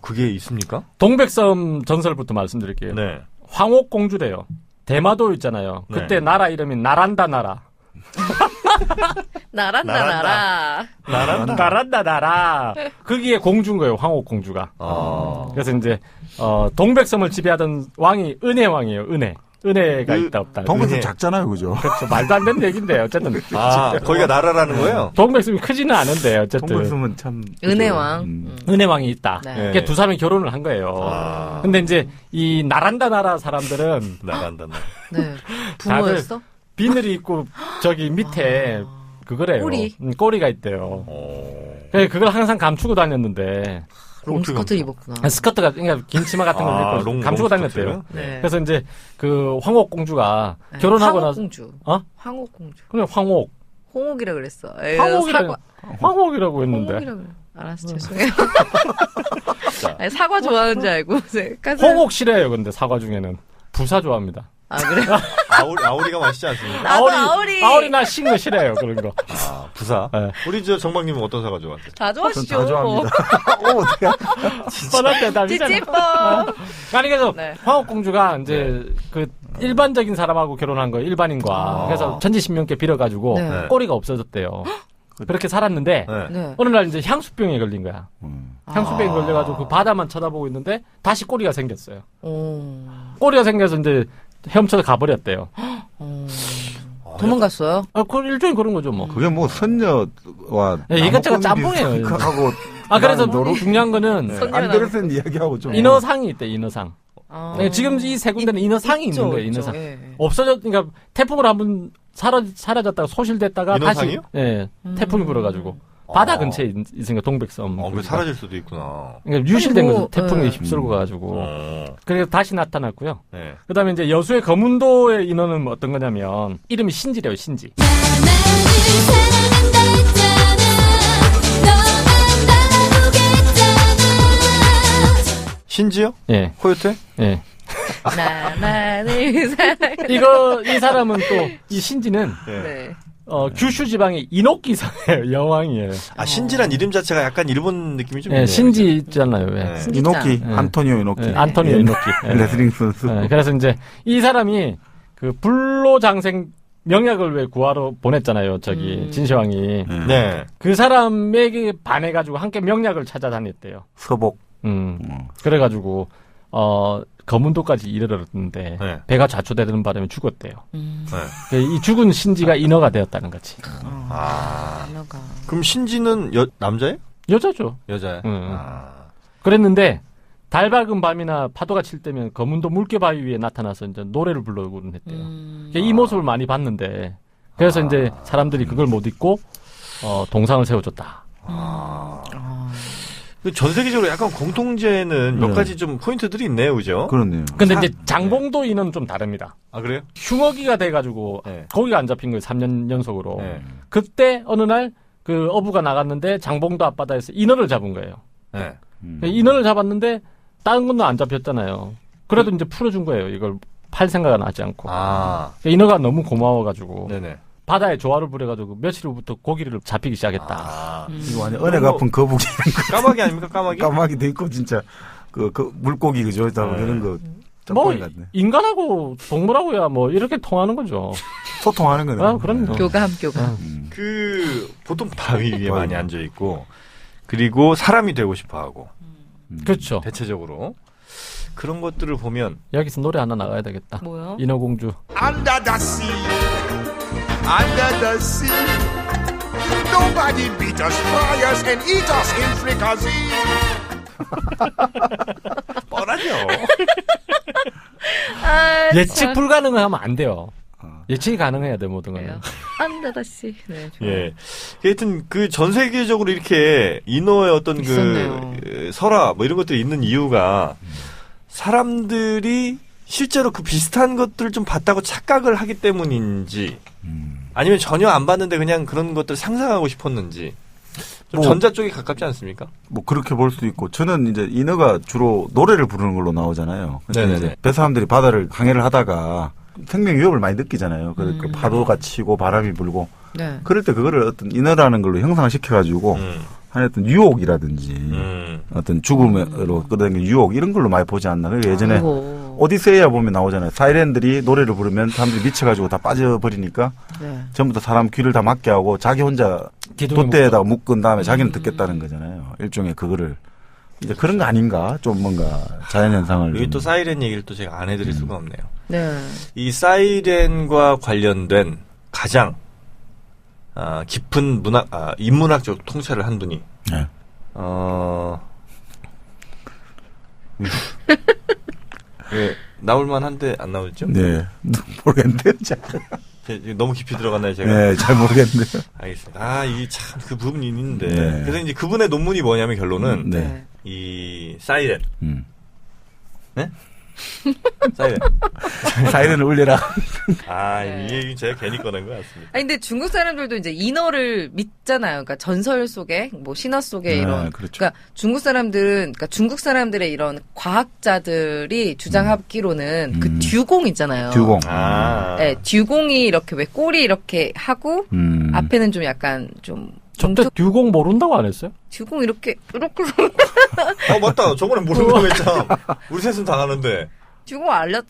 그게 있습니까? 동백섬 전설부터 말씀드릴게요. 네. 황옥공주래요. 대마도 있잖아요. 그때 네. 나라 이름이 나란다 나라. 나란다. 나란다 나라. 거기에 공주인 거예요. 황옥공주가. 그래서 이제 동백섬을 지배하던 왕이 은혜왕이에요. 은혜가 있다 없다. 동백섬 은혜. 작잖아요, 그죠? 그렇죠. 말도 안 되는 얘기인데 어쨌든 거기가 나라라는 거예요? 동백섬이 크지는 않은데 어쨌든 동백섬은 참 은혜왕. 은혜왕이 있다. 네. 그게 두 사람이 결혼을 한 거예요. 근데 이제 이 나란다 나라 사람들은 나란다. 네. 부모였어? 비늘이 있고 저기 밑에 그거래요. 꼬리? 꼬리가 있대요. 그걸 항상 감추고 다녔는데 롱스커트 입었구나. 스커트가 그러니까 긴 치마 같은 걸 입고 감추고 다녔대요. 네. 그래서 이제 그 황옥공주가 결혼하고 나서 황옥공주. 어? 황옥공주. 그냥 황옥. 홍옥이라 그랬어. 황옥이라고 했는데. 황옥이라 그래. 알았어, 죄송해요. 아니, 사과 좋아하는 줄 알고. 홍옥 싫어해요, 근데 사과 중에는. 부사 좋아합니다. 아, 그래요? 아오리가 맛있지 않습니까? 나도 아오리. 아오리나 신 거 싫어해요, 그런 거. 아, 부사. 네. 우리 정박님은 어떤 사과 좋아하세요? 다 좋아하시죠. 다 좋아합니다. 어떻게? 뻔할 때 답이잖아. 찌찌뽕. 아니, 그래서 네. 황옥공주가 이제 그 일반적인 사람하고 결혼한 거예요, 일반인과. 아. 그래서 천지신명께 빌어가지고 네. 꼬리가 없어졌대요. 그렇게 살았는데 네. 네. 어느 날 이제 향수병에 걸린 거야. 향수병에 걸려가지고 그 바다만 쳐다보고 있는데 다시 꼬리가 생겼어요. 꼬리가 생겨서 이제 헤엄쳐서 가버렸대요. 도망갔어요? 아, 그 일종의 그런 거죠, 뭐. 그게 뭐 선녀와 야, 이것저것 짬뽕이에요. 하고 아, 그래서 중요한 거는 안데르센 이야기하고 좀 인어상이 있대, 인어상. 아. 그러니까 지금 이 세 군데는 인어상이 있죠, 있는 거예요, 있죠. 인어상. 예. 그러니까 태풍으로 한번 사라졌다가 소실됐다가 인어상이요? 다시, 예, 태풍이 불어가지고. 바다 근처에 있으니까 동백섬. 그 사라질 수도 있구나. 그러니까 유실된 아니, 거죠. 뭐, 태풍에 예. 휩쓸고 가가지고. 어. 그래서 다시 나타났고요. 네. 그 다음에 이제 여수의 거문도의 인어는 어떤 거냐면, 이름이 신지래요, 신지. 신지요? 예, 코요테? 예. 나만을 사랑. 이 사람은 또, 이 신지는, 네. 규슈 지방의 이노키사예요, 여왕이에요. 아, 신지란 이름 자체가 약간 일본 느낌이 좀 예, 있네요. 신지 있잖아요, 왜. 네. 이노키, 네. 안토니오 이노키. 예, 안토니오 이노키. 예. 레슬링 선수. 예, 그래서 이제, 이 사람이, 그, 불로장생 명약을 왜 구하러 보냈잖아요, 진시황이. 네. 그 사람에게 반해가지고 함께 명약을 찾아다녔대요. 서복. 그래가지고, 거문도까지 이르렀는데, 네. 배가 좌초되는 바람에 죽었대요. 네. 이 죽은 신지가 인어가 되었다는 거지. 아. 인어가. 그럼 신지는 남자예요? 여자죠. 여자예요? 응. 아. 그랬는데, 달 밝은 밤이나 파도가 칠 때면 거문도 물개바위 위에 나타나서 이제 노래를 부르곤 했대요. 이 모습을 많이 봤는데, 그래서 이제 사람들이 그걸 못 잊고, 동상을 세워줬다. 전 세계적으로 약간 공통제는 몇 가지 좀 포인트들이 있네요, 그죠? 그렇네요. 근데 이제 장봉도 인은 좀 다릅니다. 아, 그래요? 흉어기가 돼가지고 네. 거기가 안 잡힌 거예요. 3년 연속으로. 네. 그때 어느 날 그 어부가 나갔는데 장봉도 앞바다에서 인어를 잡은 거예요. 네. 인어를 잡았는데 다른 건 안 잡혔잖아요. 그래도 이제 풀어준 거예요. 이걸 팔 생각은 하지 않고. 아. 인어가 너무 고마워가지고 네네. 바다에 조화를 부려가지고 며칠 후부터 고기를 잡히기 시작했다. 아. 이거 완전 은혜 갚은 거북이. 까마귀 아닙니까, 까마귀? 까마귀도 있고, 진짜. 그 물고기, 그죠? 다 네. 그런 거. 뭐 짬뽕이 같네. 인간하고 동물하고야 뭐 이렇게 통하는 거죠. 소통하는 거네. 아, 그럼요. 교감. 보통 바위 위에 많이 앉아있고, 그리고 사람이 되고 싶어 하고, 그렇죠. 대체적으로. 그런 것들을 보면, 여기서 노래 하나 나가야 되겠다. 뭐요? 인어공주. Under the sea, under the sea. Nobody beat us, fry us, and eat us in fricassee. 뻔하죠. 아, 예측 불가능을 하면 안 돼요. 예측이 가능해야 돼, 모든 거는. 안다다씨. 네, 좋아요. 예. 하여튼 전 세계적으로 이렇게 인어의 어떤 있었네요. 설화 뭐 이런 것들이 있는 이유가 사람들이 실제로 그 비슷한 것들을 좀 봤다고 착각을 하기 때문인지 아니면 전혀 안 봤는데 그냥 그런 것들을 상상하고 싶었는지 좀 뭐, 전자 쪽이 가깝지 않습니까? 뭐 그렇게 볼 수도 있고 저는 이제 인어가 주로 노래를 부르는 걸로 나오잖아요. 근데 네네네. 이제 배 사람들이 바다를 항해를 하다가 생명 위협을 많이 느끼잖아요. 그 파도가 치고 바람이 불고 네. 그럴 때 그거를 어떤 인어라는 걸로 형상을 시켜가지고 하여튼 유혹이라든지 어떤 죽음으로 끌어당긴 유혹 이런 걸로 많이 보지 않나. 그러니까 예전에 아이고. 오디세이아 보면 나오잖아요. 사이렌들이 노래를 부르면 사람들이 미쳐가지고 다 빠져버리니까 네. 전부 다 사람 귀를 다 막게 하고 자기 혼자 기둥에 돛대에다가 묶은 다음에 자기는 듣겠다는 거잖아요. 일종의 그거를 이제 그런 거 아닌가? 좀 뭔가 자연현상을. 여기 좀. 또 사이렌 얘기를 또 제가 안 해드릴 수가 없네요. 네. 이 사이렌과 관련된 가장 깊은 인문학적 통찰을 한 분이 네. 예, 나올만 한데 안 나오죠? 네. 모르겠는데요. 너무 깊이 들어갔나요, 제가? 네, 잘 모르겠는데요. 알겠습니다. 이게 참 그 부분이 있는데. 네. 그래서 이제 그분의 논문이 뭐냐면 결론은 네. 이 사이렌. 음. 네? 사이렌. 사이렌을 울려라. 아, 네. 이 얘기 제가 괜히 꺼낸 것 같습니다. 아니, 근데 중국 사람들도 이제 인어를 믿잖아요. 그러니까 전설 속에, 뭐 신화 속에 이런. 그렇죠. 그러니까 중국 사람들의 이런 과학자들이 주장하기로는 그 듀공 있잖아요. 듀공. 아. 네, 듀공이 이렇게 왜 꼬리 이렇게 하고 앞에는 좀 약간 좀 저때 듀공 모른다고 안 했어요? 듀공 이렇게 맞다. 저번에 모른다고 했잖아. 우리 셋은 다 아는데. 듀공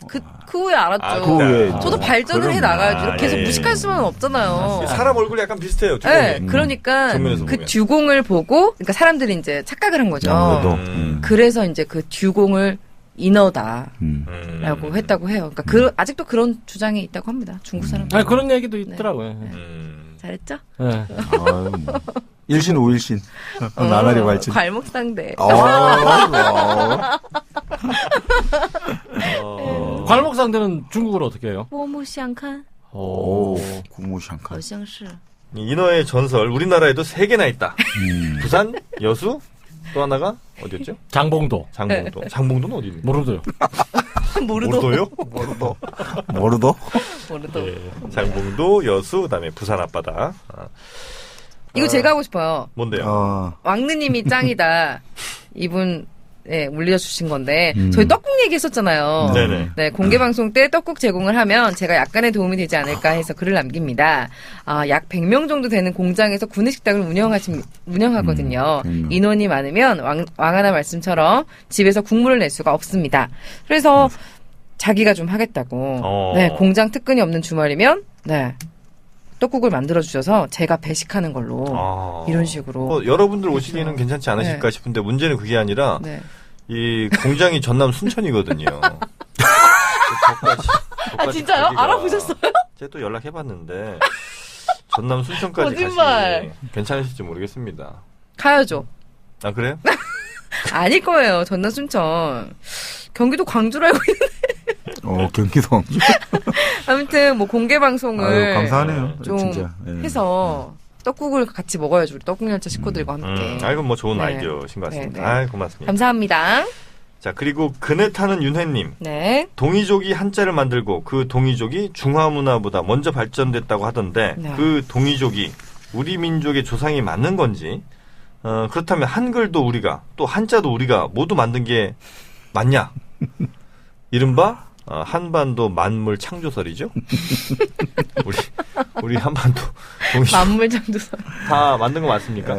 그 후에 알았죠. 아, 그 후에 저도 발전을 해 나가야죠. 이렇게 계속 예. 무식할 수는 없잖아요. 사람 얼굴이 약간 비슷해요. 네, 듀공이. 그러니까 정면에서 그 보면. 듀공을 보고, 그러니까 사람들이 이제 착각을 한 거죠. 아무래도. 그래서 이제 그 듀공을 인어다라고 했다고 해요. 그러니까 아직도 그런 주장이 있다고 합니다. 중국 사람들. 아니, 그런 얘기도 있더라고요. 잘했죠? 네. 아유, 뭐. 일신 우일신. 나날이 발전. 괄목상대. 괄목 상대는 중국어로 어떻게 해요? 我不想看 오, 구무샹칸. 好像是 인어의 전설 우리나라에도 3개나 있다. 부산, 여수, 또 하나가 어디였죠? 장봉도. 장봉도. 장봉도는 어디 있는? 모르도요. 모르도요? 모르도? 모르도. 장봉도, 여수, 그다음에 부산 앞바다. 이거 제가 하고 싶어요. 뭔데요? 왕느님이 짱이다. 이분 올려주신 건데 저희 떡국 얘기했었잖아요. 네네. 네, 공개 방송 때 떡국 제공을 하면 제가 약간의 도움이 되지 않을까 해서 글을 남깁니다. 약 100명 정도 되는 공장에서 구내식당을 운영하거든요. 인원이 많으면 왕하나 말씀처럼 집에서 국물을 낼 수가 없습니다. 그래서 자기가 좀 하겠다고. 네, 공장 특근이 없는 주말이면 떡국을 만들어 주셔서 제가 배식하는 걸로 이런 식으로. 여러분들 오시기에는 괜찮지 않으실까 싶은데 문제는 그게 아니라 이 공장이 전남 순천이거든요. 저까지 진짜요? 가기가 알아보셨어요? 제가 또 연락해봤는데 전남 순천까지 거짓말. 가시니 괜찮으실지 모르겠습니다. 가야죠. 아 그래요? 아닐 거예요. 전남 순천. 경기도 광주로 알고 있는데. 경기도. 아무튼 뭐 공개 방송을 아유, 감사하네요. 좀 진짜. 해서 떡국을 같이 먹어야죠. 우리 떡국열차 식구들과 함께. 이건 뭐 좋은 네. 아이디어신 것 같습니다. 네. 아이, 고맙습니다. 감사합니다. 자, 그리고 그네 타는 윤혜님. 네. 동이족이 한자를 만들고 그 동이족이 중화문화보다 먼저 발전됐다고 하던데 그 동이족이 우리 민족의 조상이 맞는 건지 그렇다면 한글도 우리가 또 한자도 우리가 모두 만든 게 맞냐? 이른바 한반도 만물 창조설이죠. 우리 한반도 동이족 만물 창조설. 다 만든 거 맞습니까?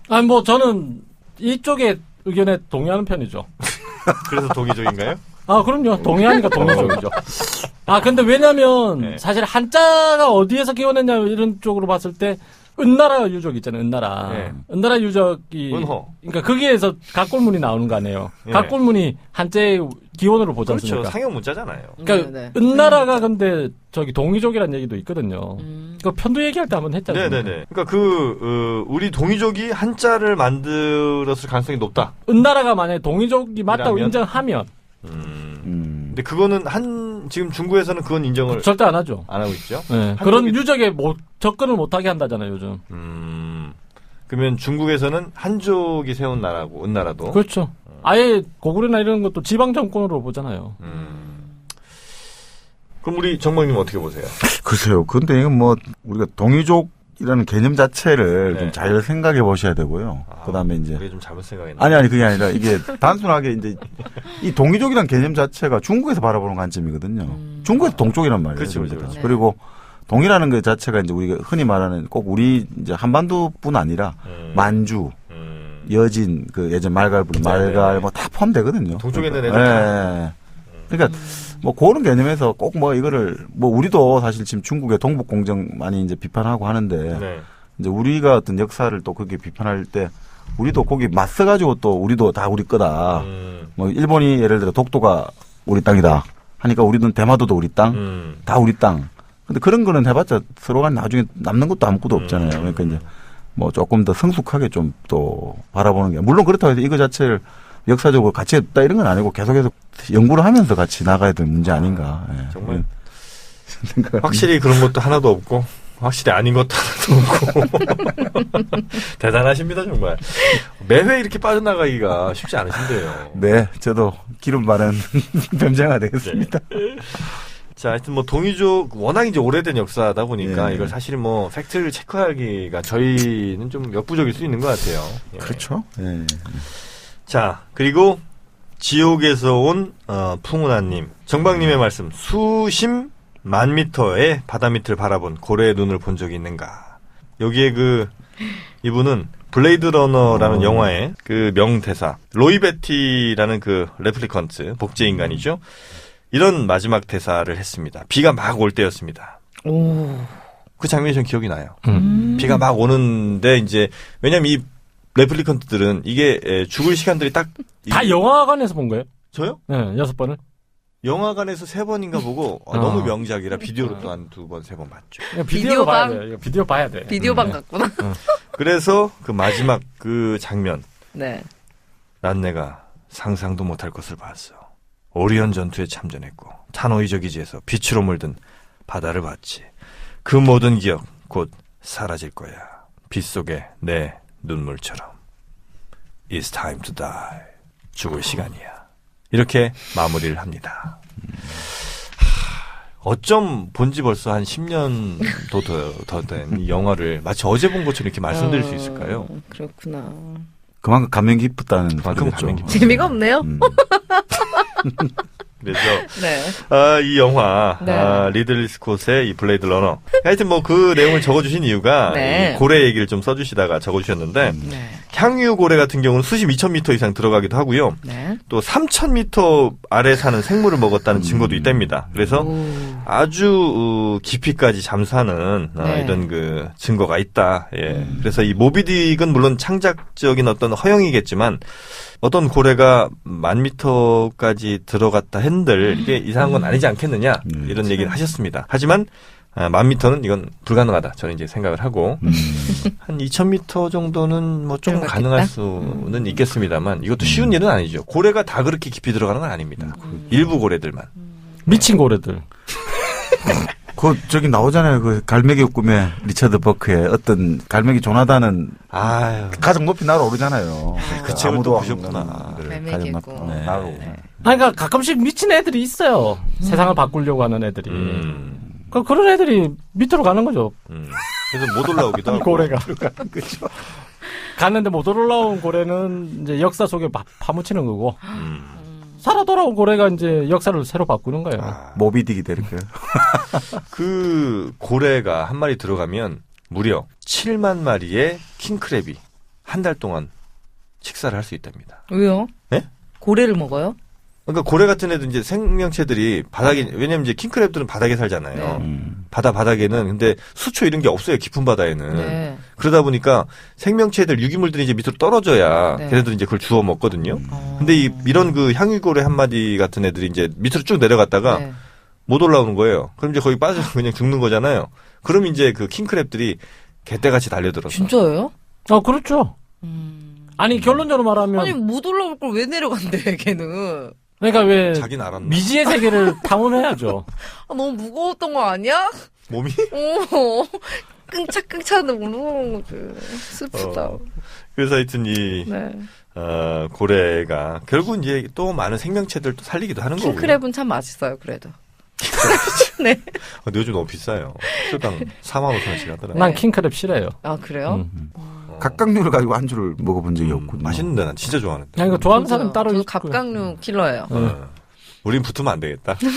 아니, 뭐, 저는 이쪽의 의견에 동의하는 편이죠. 그래서 동이족인가요? 아, 그럼요. 동의하니까 동의적이죠. 근데 왜냐면, 사실 한자가 어디에서 기원했냐, 이런 쪽으로 봤을 때, 은나라 유적 있잖아요, 은나라. 네. 은나라 유적이. 은호. 그러니까 거기에서 각골문이 나오는 거 아니에요. 네. 각골문이 한자의 기원으로 보지 그렇죠. 않습니까? 상형 문자잖아요. 그러니까 네. 은나라가 근데 저기 동이족이라는 얘기도 있거든요. 그 편도 얘기할 때 한번 했잖아요. 네네네. 그러니까 우리 동이족이 한자를 만들었을 가능성이 높다. 은나라가 만약에 동이족이 맞다고 이라면? 인정하면 근데 그거는 지금 중국에서는 그건 인정을 절대 안 하죠. 안 하고 있죠. 네, 그런 유적에 접근을 못하게 한다잖아요, 요즘. 그러면 중국에서는 한족이 세운 나라고 은나라도. 그렇죠. 아예 고구려나 이런 것도 지방 정권으로 보잖아요. 그럼 우리 정박님 어떻게 보세요? 글쎄요. 근데 이건 뭐 우리가 동이족이라는 개념 자체를 네. 좀 잘 생각해 보셔야 되고요. 그다음에 이제 그게 좀 잘못 생각했나? 아니 그게 아니라 이게 단순하게 이제 이 동이족이라는 개념 자체가 중국에서 바라보는 관점이거든요. 중국에서 동쪽이란 말이에요. 그렇죠, 전부 그렇죠. 다. 그리고 동이라는 것 자체가 이제 우리가 흔히 말하는 꼭 우리 이제 한반도뿐 아니라 만주, 여진, 그 예전 말갈부리, 말갈 뭐 다 포함되거든요. 동쪽에 있는 애들 다. 그러니까 뭐 그런 개념에서 꼭 뭐 이거를 뭐 우리도 사실 지금 중국의 동북 공정 많이 이제 비판하고 하는데 네. 이제 우리가 어떤 역사를 또 그렇게 비판할 때 우리도 거기 맞서가지고 또 우리도 다 우리 거다. 뭐 일본이 예를 들어 독도가 우리 땅이다 하니까 우리는 대마도도 우리 땅, 다 우리 땅. 근데 그런 거는 해봤자 서로가 나중에 남는 것도 아무것도 없잖아요. 그러니까 이제 뭐 조금 더 성숙하게 좀 또 바라보는 게 물론 그렇다고 해서 이거 자체를 역사적으로 가치 없다 이런 건 아니고 계속해서 연구를 하면서 같이 나가야 될 문제 아닌가. 예. 정말 확실히 그런 것도 하나도 없고 확실히 아닌 것도 하나도 없고. 대단하십니다, 정말. 매회 이렇게 빠져나가기가 쉽지 않으신데요. 네, 저도 기름 바른 변장아 되겠습니다. 자, 하여튼 뭐 동이족 워낙 이제 오래된 역사다 보니까 예. 이걸 사실 뭐 팩트를 체크하기가 저희는 좀 역부족일 수 있는 것 같아요. 예. 그렇죠. 예. 자, 그리고 지옥에서 온 풍운아님, 정박님의 말씀, 수심 만 미터의 바다 밑을 바라본 고래의 눈을 본 적이 있는가? 여기에 이분은 블레이드 러너라는 영화의 그 명대사, 로이 베티라는 그 레플리컨트, 복제 인간이죠. 이런 마지막 대사를 했습니다. 비가 막 올 때였습니다. 오. 그 장면이 전 기억이 나요. 비가 막 오는데 이제 왜냐면 이 레플리컨트들은 이게 죽을 시간들이 딱 다 영화관에서 본 거예요? 저요? 네, 6번을. 영화관에서 3번인가 보고 너무 명작이라 비디오로 또 한 2번, 3번 봤죠. 비디오 봐야 비디오방? 돼. 이거 비디오 봐야 돼. 비디오방 같구나. 그래서 그 마지막 그 장면, 네. 란네가 상상도 못할 것을 봤어. 오리온 전투에 참전했고 타노이저 기지에서 빛으로 물든 바다를 봤지. 그 모든 기억 곧 사라질 거야. 빛 속에 내 눈물처럼. It's time to die. 죽을 시간이야. 이렇게 마무리를 합니다. 어쩜 본지 벌써 한 10년도 더 된 이 영화를 마치 어제 본 것처럼 이렇게 말씀드릴 수 있을까요? 그렇구나. 그만큼 감명 깊었다는 그만큼 소리겠죠. 감명 깊었어요. 재미가 없네요. 그래서 네. 이 영화 네. 리들리 스콧의 이 블레이드 러너. 하여튼 뭐 그 내용을 적어주신 이유가 네. 이 고래 얘기를 좀 써주시다가 적어주셨는데 네. 향유 고래 같은 경우는 수심 2,000m 이상 들어가기도 하고요. 네. 또 3,000m 아래 사는 생물을 먹었다는 증거도 있답니다. 그래서 오. 아주 깊이까지 잠수하는 네. 이런 그 증거가 있다. 예. 그래서 이 모비딕은 물론 창작적인 어떤 허영이겠지만 어떤 고래가 10,000m까지 들어갔다 한들 이게 이상한 건 아니지 않겠느냐 이런 얘기를 하셨습니다. 하지만 10,000m는 이건 불가능하다. 저는 이제 생각을 하고 한 2,000m 정도는 뭐 좀 들어갔겠다? 가능할 수는 있겠습니다만 이것도 쉬운 일은 아니죠. 고래가 다 그렇게 깊이 들어가는 건 아닙니다. 일부 고래들만. 미친 고래들. 저기 나오잖아요. 그 갈매기 꿈에 리처드 버크의 어떤 갈매기 조나단은 아유. 가장 높이 날아오르잖아요. 그 책을 또 아무도 안 보셨구나. 가는 데를 갈매기 가장 꿈. 높이 네. 날아오르. 그러니까 가끔씩 미친 애들이 있어요. 세상을 바꾸려고 하는 애들이. 그런 애들이 밑으로 가는 거죠. 그래서 못 올라오기도 하고. 고래가. 갔는데 못 올라온 고래는 이제 역사 속에 파묻히는 거고. 살아 돌아온 고래가 이제 역사를 새로 바꾸는 거예요. 모비딕이 될 거예요. 그 고래가 한 마리 들어가면 무려 7만 마리의 킹크랩이 한 달 동안 식사를 할 수 있답니다. 왜요? 네? 고래를 먹어요? 그러니까 고래 같은 애들 이제 생명체들이 바닥에 왜냐면 이제 킹크랩들은 바닥에 살잖아요. 바닥에는 근데 수초 이런 게 없어요. 깊은 바다에는. 네. 그러다 보니까 생명체들 유기물들이 이제 밑으로 떨어져야 네. 걔네들이 이제 그걸 주워 먹거든요. 근데 이런 그 향유고래 한 마디 같은 애들이 이제 밑으로 쭉 내려갔다가 네. 못 올라오는 거예요. 그럼 이제 거기 빠져서 그냥 죽는 거잖아요. 그럼 이제 그 킹크랩들이 개떼같이 달려들어서. 진짜예요? 그렇죠. 아니, 결론적으로 말하면. 아니 못 올라올 걸 왜 내려간대 걔는. 그러니까 왜. 자기는 알았나? 미지의 세계를 탐험해야죠. 너무 무거웠던 거 아니야? 몸이? 끙차끙차한데 무거운 거지. 슬프다. 그래서 하여튼 이 네. 고래가 결국 이제 또 많은 생명체들도 살리기도 하는 거고요. 킹크랩은 참 맛있어요. 그래도. 네. 근데 요즘 너무 비싸요. 키로당 45,000원씩 하더라고요. 난 킹크랩 싫어요. 아 그래요? 각각류를 가지고 안주를 먹어본 적이 없고. 맛있는데 난 진짜 좋아하는데. 그냥 이거 좋아하는 사람 따로 저도 있고요. 갑각류 킬러예요. 우린 붙으면 안 되겠다. 우린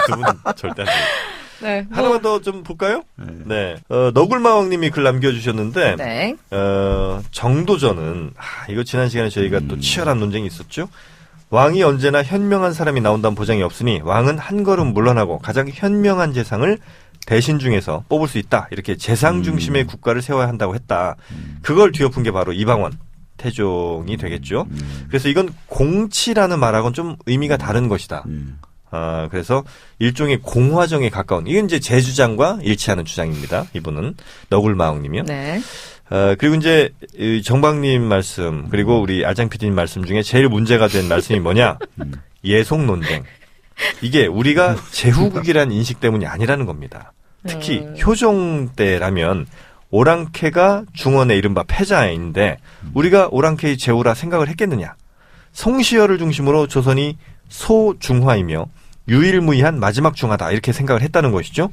붙으면 절대 안 되겠다. 네. 하나만 더 좀 볼까요? 네. 너굴마왕님이 글 남겨주셨는데, 네. 정도전은, 이거 지난 시간에 저희가 또 치열한 논쟁이 있었죠? 왕이 언제나 현명한 사람이 나온다는 보장이 없으니 왕은 한 걸음 물러나고 가장 현명한 재상을 대신 중에서 뽑을 수 있다. 이렇게 재상 중심의 국가를 세워야 한다고 했다. 그걸 뒤엎은 게 바로 이방원. 태종이 되겠죠. 그래서 이건 공치라는 말하고는 좀 의미가 다른 것이다. 그래서 일종의 공화정에 가까운, 이건 이제 제 주장과 일치하는 주장입니다. 이분은 너굴마왕님이요. 네. 그리고 이제 이 정박님 말씀 그리고 우리 알장 PD님 말씀 중에 제일 문제가 된 말씀이 뭐냐? 예속 논쟁. 이게 우리가 제후국이라는 인식 때문이 아니라는 겁니다. 특히 효종 때라면 오랑캐가 중원의 이른바 패자인데 우리가 오랑캐의 제후라 생각을 했겠느냐. 송시열을 중심으로 조선이 소중화이며 유일무이한 마지막 중화다 이렇게 생각을 했다는 것이죠.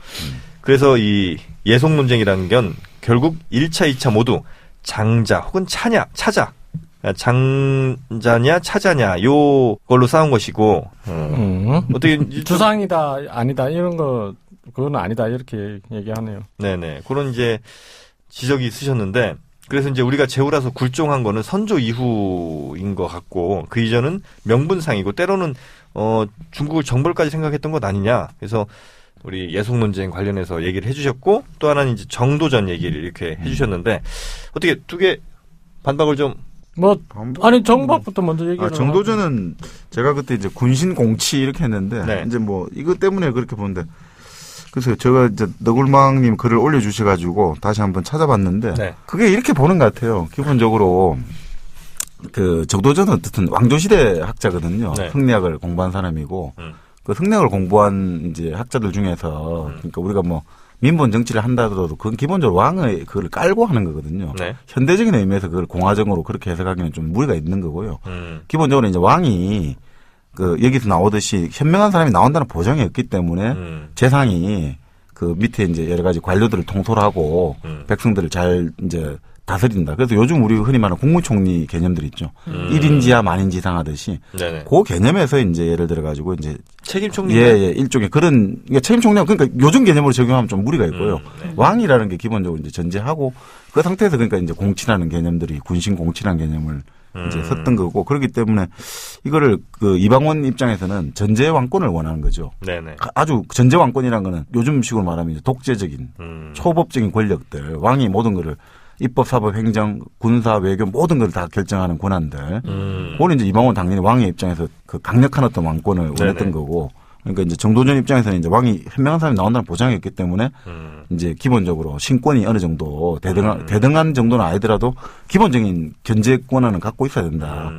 그래서 이 예속 논쟁이라는 건 결국 1차, 2차 모두 장자 혹은 차자 장자냐 차자냐 요걸로 싸운 것이고 어떻게 주상이다 아니다 이런 거 그건 아니다 이렇게 얘기하네요. 네네 그런 이제 지적이 있으셨는데 그래서 이제 우리가 제후라서 굴종한 거는 선조 이후인 것 같고 그 이전은 명분상이고 때로는 중국을 정벌까지 생각했던 것 아니냐. 그래서 우리 예속 논쟁 관련해서 얘기를 해주셨고 또 하나는 이제 정도전 얘기를 이렇게 해주셨는데 어떻게 두 개 반박을 좀 아니 정박부터 먼저 얘기를 정도전은 제가 그때 이제 군신 공치 이렇게 했는데 네. 이제 뭐 이것 때문에 그렇게 보는데 그래서 제가 이제 너굴망님 글을 올려주셔가지고 다시 한번 찾아봤는데 네. 그게 이렇게 보는 것 같아요. 기본적으로 그 정도전은 어쨌든 왕조시대 학자거든요. 네. 흥리학을 공부한 사람이고 그 흥리학을 공부한 이제 학자들 중에서 그러니까 우리가 뭐 민본 정치를 한다더라도 그건 기본적으로 왕의 그걸 깔고 하는 거거든요. 네. 현대적인 의미에서 그걸 공화정으로 그렇게 해석하기는 좀 무리가 있는 거고요. 기본적으로 이제 왕이 그 여기서 나오듯이 현명한 사람이 나온다는 보장이 없기 때문에 재상이 그 밑에 이제 여러 가지 관료들을 통솔하고 백성들을 잘 이제 다스린다. 그래서 요즘 우리 흔히 말하는 국무총리 개념들 있죠. 1인지하 만인지상 하듯이 네네. 그 개념에서 이제 예를 들어 가지고 이제 책임 총리 예, 일종의 그런 그러니까 책임 총리 그러니까 요즘 개념으로 적용하면 좀 무리가 있고요. 네. 왕이라는 게 기본적으로 이제 전제하고 그 상태에서 그러니까 이제 공치라는 개념들이 군신 공치라는 개념을 이제 썼던 거고 그렇기 때문에 이거를 그 이방원 입장에서는 전제 왕권을 원하는 거죠. 네네. 아주 전제 왕권이라는 거는 요즘식으로 말하면 이제 독재적인 초법적인 권력들 왕이 모든 거를 입법, 사법, 행정, 군사, 외교 모든 걸 다 결정하는 권한들. 그거는 이제 이방원 당연히 왕의 입장에서 그 강력한 어떤 왕권을 원했던 네네. 거고. 그러니까 이제 정도전 입장에서는 이제 왕이 현명한 사람이 나온다는 보장이 있기 때문에 이제 기본적으로 신권이 어느 정도 대등한 정도는 아니더라도 기본적인 견제 권한은 갖고 있어야 된다.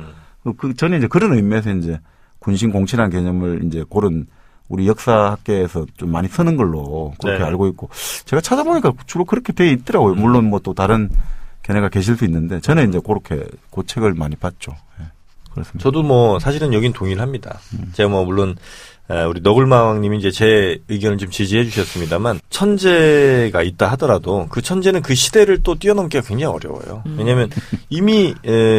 저는 이제 그런 의미에서 이제 군신 공치라는 개념을 이제 그런 우리 역사학계에서 좀 많이 쓰는 걸로 그렇게 네. 알고 있고 제가 찾아보니까 주로 그렇게 돼 있더라고요. 물론 뭐 또 다른 견해가 계실 수 있는데 저는 이제 그렇게 그 책을 많이 봤죠. 예. 그렇습니다. 저도 뭐 사실은 여긴 동의를 합니다. 제가 뭐 물론 우리 너굴마왕님이 이제 제 의견을 좀 지지해 주셨습니다만 천재가 있다 하더라도 그 천재는 그 시대를 또 뛰어넘기가 굉장히 어려워요. 왜냐하면 이미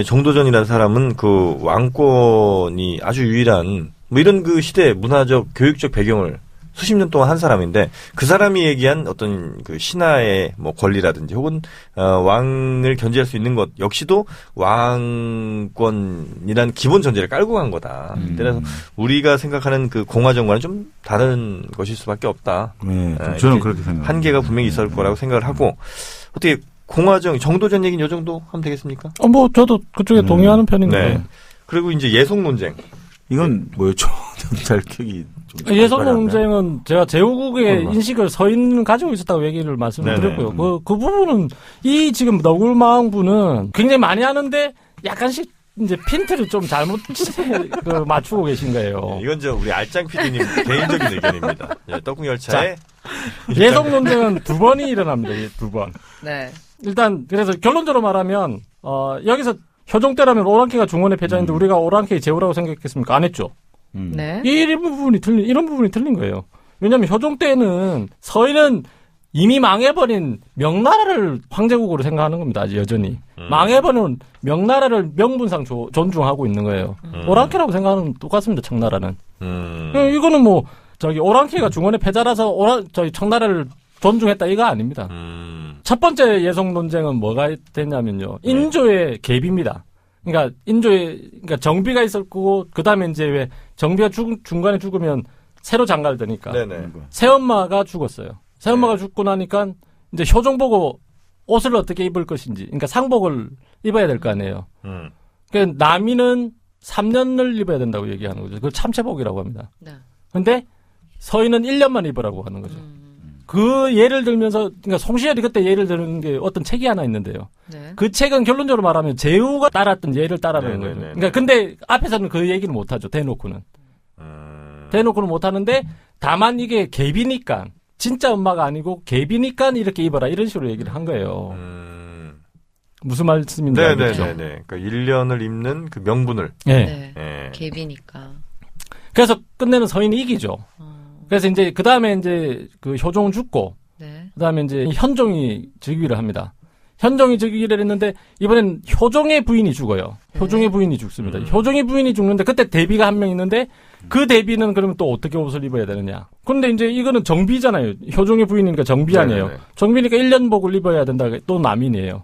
정도전이라는 사람은 그 왕권이 아주 유일한 뭐 이런 그 시대 문화적 교육적 배경을 수십 년 동안 한 사람인데 그 사람이 얘기한 어떤 그 신하의 뭐 권리라든지 혹은 왕을 견제할 수 있는 것 역시도 왕권이란 기본 전제를 깔고 간 거다. 그래서 우리가 생각하는 그 공화정과는 좀 다른 것일 수밖에 없다. 네, 저는 그렇게 생각합니다. 한계가 분명히 있을 거라고 생각을 하고 어떻게 공화정 정도전 얘기는 이 정도 하면 되겠습니까? 뭐 저도 그쪽에 동의하는 편인데. 네. 그리고 이제 예속 논쟁. 이건 뭐였죠? 잘 기억이 좀 예속 안 나요. 논쟁은 제가 제후국의 인식을 서인 가지고 있었다고 얘기를 말씀드렸고요. 그 부분은 이 지금 너굴마왕분은 굉장히 많이 하는데 약간씩 이제 핀트를 좀 잘못 맞추고 계신 거예요. 이건 저 우리 알짱 PD님 개인적인 의견입니다. 떡국열차에 예속 논쟁은 두 번이 일어납니다. 두 번. 네. 일단 그래서 결론적으로 말하면 여기서 효종 때라면 오랑캐가 중원의 패자인데 우리가 오랑캐의 제후라고 생각했습니까? 안 했죠. 네. 이런 부분이 틀린 거예요. 왜냐하면 효종 때는 서인은 이미 망해버린 명나라를 황제국으로 생각하는 겁니다. 아직 여전히. 망해버린 명나라를 명분상 존중하고 있는 거예요. 오랑캐라고 생각하는 똑같습니다. 청나라는. 이거는 뭐 오랑캐가 중원의 패자라서 청나라를 존중했다 이거 아닙니다. 첫 번째 예속 논쟁은 뭐가 됐냐면요. 인조의 갭입니다. 그러니까 그러니까 정비가 있을 거고 그다음에 이제 왜 정비가 중간에 죽으면 새로 장가를 드니까. 네네. 새엄마가 죽었어요. 새엄마가 죽고 나니까 이제 효종 보고 옷을 어떻게 입을 것인지, 그러니까 상복을 입어야 될 거 아니에요. 그러니까 남이는 3년을 입어야 된다고 얘기하는 거죠. 그걸 참체복이라고 합니다. 네. 근데 서인은 1년만 입으라고 하는 거죠. 그 예를 들면서, 그러니까 송시열이 그때 예를 드는 게 어떤 책이 하나 있는데요. 네. 그 책은 결론적으로 말하면 제후가 따랐던 예를 따라는 거예요. 그러니까 근데 앞에서는 그 얘기는 못 하죠. 대놓고는. 대놓고는 못 하는데 다만 이게 갭이니까 진짜 엄마가 아니고 갭이니까 이렇게 입어라 이런 식으로 얘기를 한 거예요. 무슨 말씀인지 알겠죠? 네네네. 그러니까 1년을 입는 그 명분을. 네. 네. 갭이니까. 그래서 끝내는 서인이 이기죠. 그래서 이제 그 다음에 이제 그 효종은 죽고, 네. 그 다음에 이제 현종이 즉위를 합니다. 현종이 즉위를 했는데 이번엔 효종의 부인이 죽어요. 효종의 부인이 죽습니다. 효종의 부인이 죽는데 그때 대비가 한 명 있는데 그 대비는 그러면 또 어떻게 옷을 입어야 되느냐. 근데 이제 이거는 정비잖아요. 효종의 부인이니까 정비 아니에요. 네네네. 정비니까 1년복을 입어야 된다. 또 남인이에요.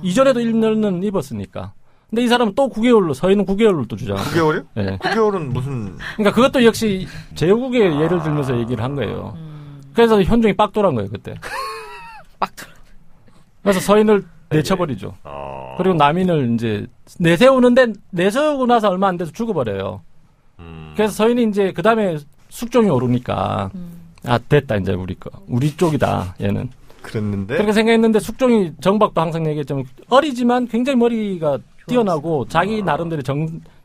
이전에도 1년은 입었으니까. 근데 이 사람은 또 9개월로, 서인은 9개월로 또 주장합니다. 9개월이요? 네. 9개월은 무슨. 그러니까 그것도 역시 제후국의 예를 들면서 얘기를 한 거예요. 그래서 현종이 빡돌한 거예요, 그때. 빡돌. 그래서 서인을 내쳐버리죠. 그리고 남인을 이제 내세우는데 내세우고 나서 얼마 안 돼서 죽어버려요. 그래서 서인이 이제 그 다음에 숙종이 오르니까 아 됐다 이제 우리 쪽이다 얘는. 그랬는데. 그렇게 생각했는데 숙종이 정박도 항상 얘기했지만 어리지만 굉장히 머리가 뛰어나고 자기 나름대로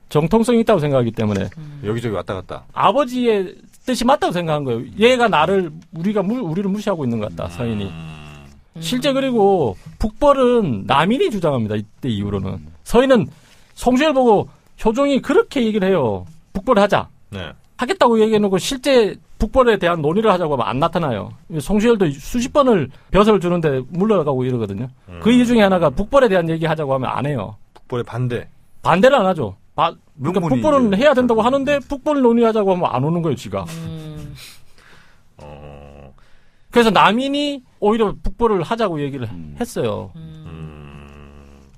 정통성이 있다고 생각하기 때문에 여기저기 왔다 갔다. 아버지의 뜻이 맞다고 생각한 거예요. 얘가 우리를 무시하고 있는 것 같다 서인이. 실제 그리고 북벌은 남인이 주장합니다. 이때 이후로는. 서인은 송시열 보고 효종이 그렇게 얘기를 해요. 북벌을 하자. 네. 하겠다고 얘기해놓고 실제 북벌에 대한 논의를 하자고 하면 안 나타나요. 송시열도 수십 번을 벼슬을 주는데 물러가고 이러거든요. 그 이유 중에 하나가 북벌에 대한 얘기 하자고 하면 안 해요. 북벌의 반대. 반대를 안 하죠. 그러니까 북벌은 해야 된다고 하는데 북벌 논의하자고 하면 안 오는 거예요, 지가. 그래서 남인이 오히려 북벌을 하자고 얘기를 했어요.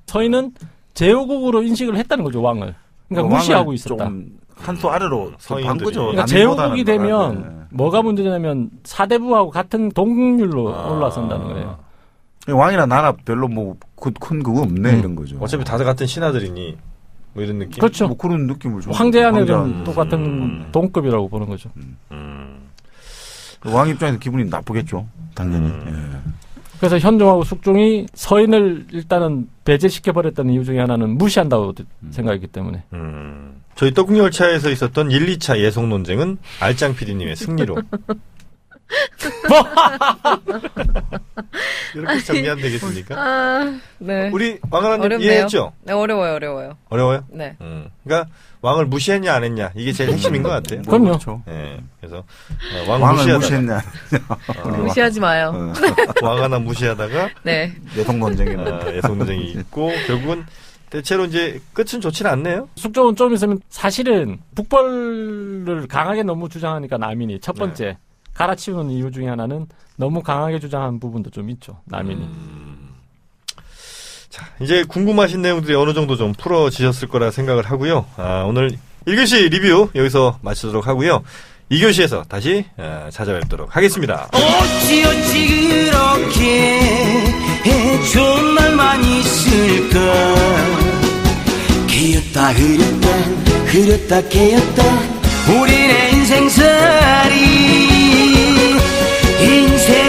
서인은 제후국으로 인식을 했다는 거죠, 왕을. 그러니까 무시하고 있었다. 한 수 아래로 간 거죠. 그러니까 제후국이 되면 뭐가 문제냐면 사대부하고 같은 동률로 올라선다는 거예요. 왕이나 나나 별로 뭐 큰 그거 없네 이런 거죠. 어차피 다들 같은 신하들이니 뭐 이런 느낌. 그렇죠. 뭐 그런 느낌을 좀. 황제하늘은 똑같은 동급이라고 보는 거죠. 왕 입장에서 기분이 나쁘겠죠. 당연히. 예. 그래서 현종하고 숙종이 서인을 일단은 배제시켜버렸다는 이유 중에 하나는 무시한다고 생각했기 때문에. 저희 떡국열차에서 있었던 1, 2차 예속 논쟁은 알짱 PD님의 승리로. 이렇게 정리하면 되겠습니까? 네. 우리 왕하나님 어렵네요. 이해했죠? 네, 어려워요. 어려워요? 네. 그러니까 왕을 무시했냐 안 했냐 이게 제일 핵심인 것 같아요. 그럼요. 그렇죠. 네. 그래서 왕을 무시했냐. 무시하지 마요. 왕 하나 무시하다가 네. 예속 논쟁이. 예속 논쟁이 있고 결국은 대체로 이제 끝은 좋지는 않네요. 숙종은 좀 있으면 사실은 북벌을 강하게 너무 주장하니까 남인이 첫 번째 갈아치우는 이유 중에 하나는 너무 강하게 주장한 부분도 좀 있죠. 남인이. 자, 이제 궁금하신 내용들이 어느 정도 좀 풀어지셨을 거라 생각을 하고요. 오늘 1교시 리뷰 여기서 마치도록 하고요. 2교시에서 다시 찾아뵙도록 하겠습니다. 어찌 그렇게 좋은 날만 있을까. 개였다 흐렸다 개였다 우리네 인생살이 인생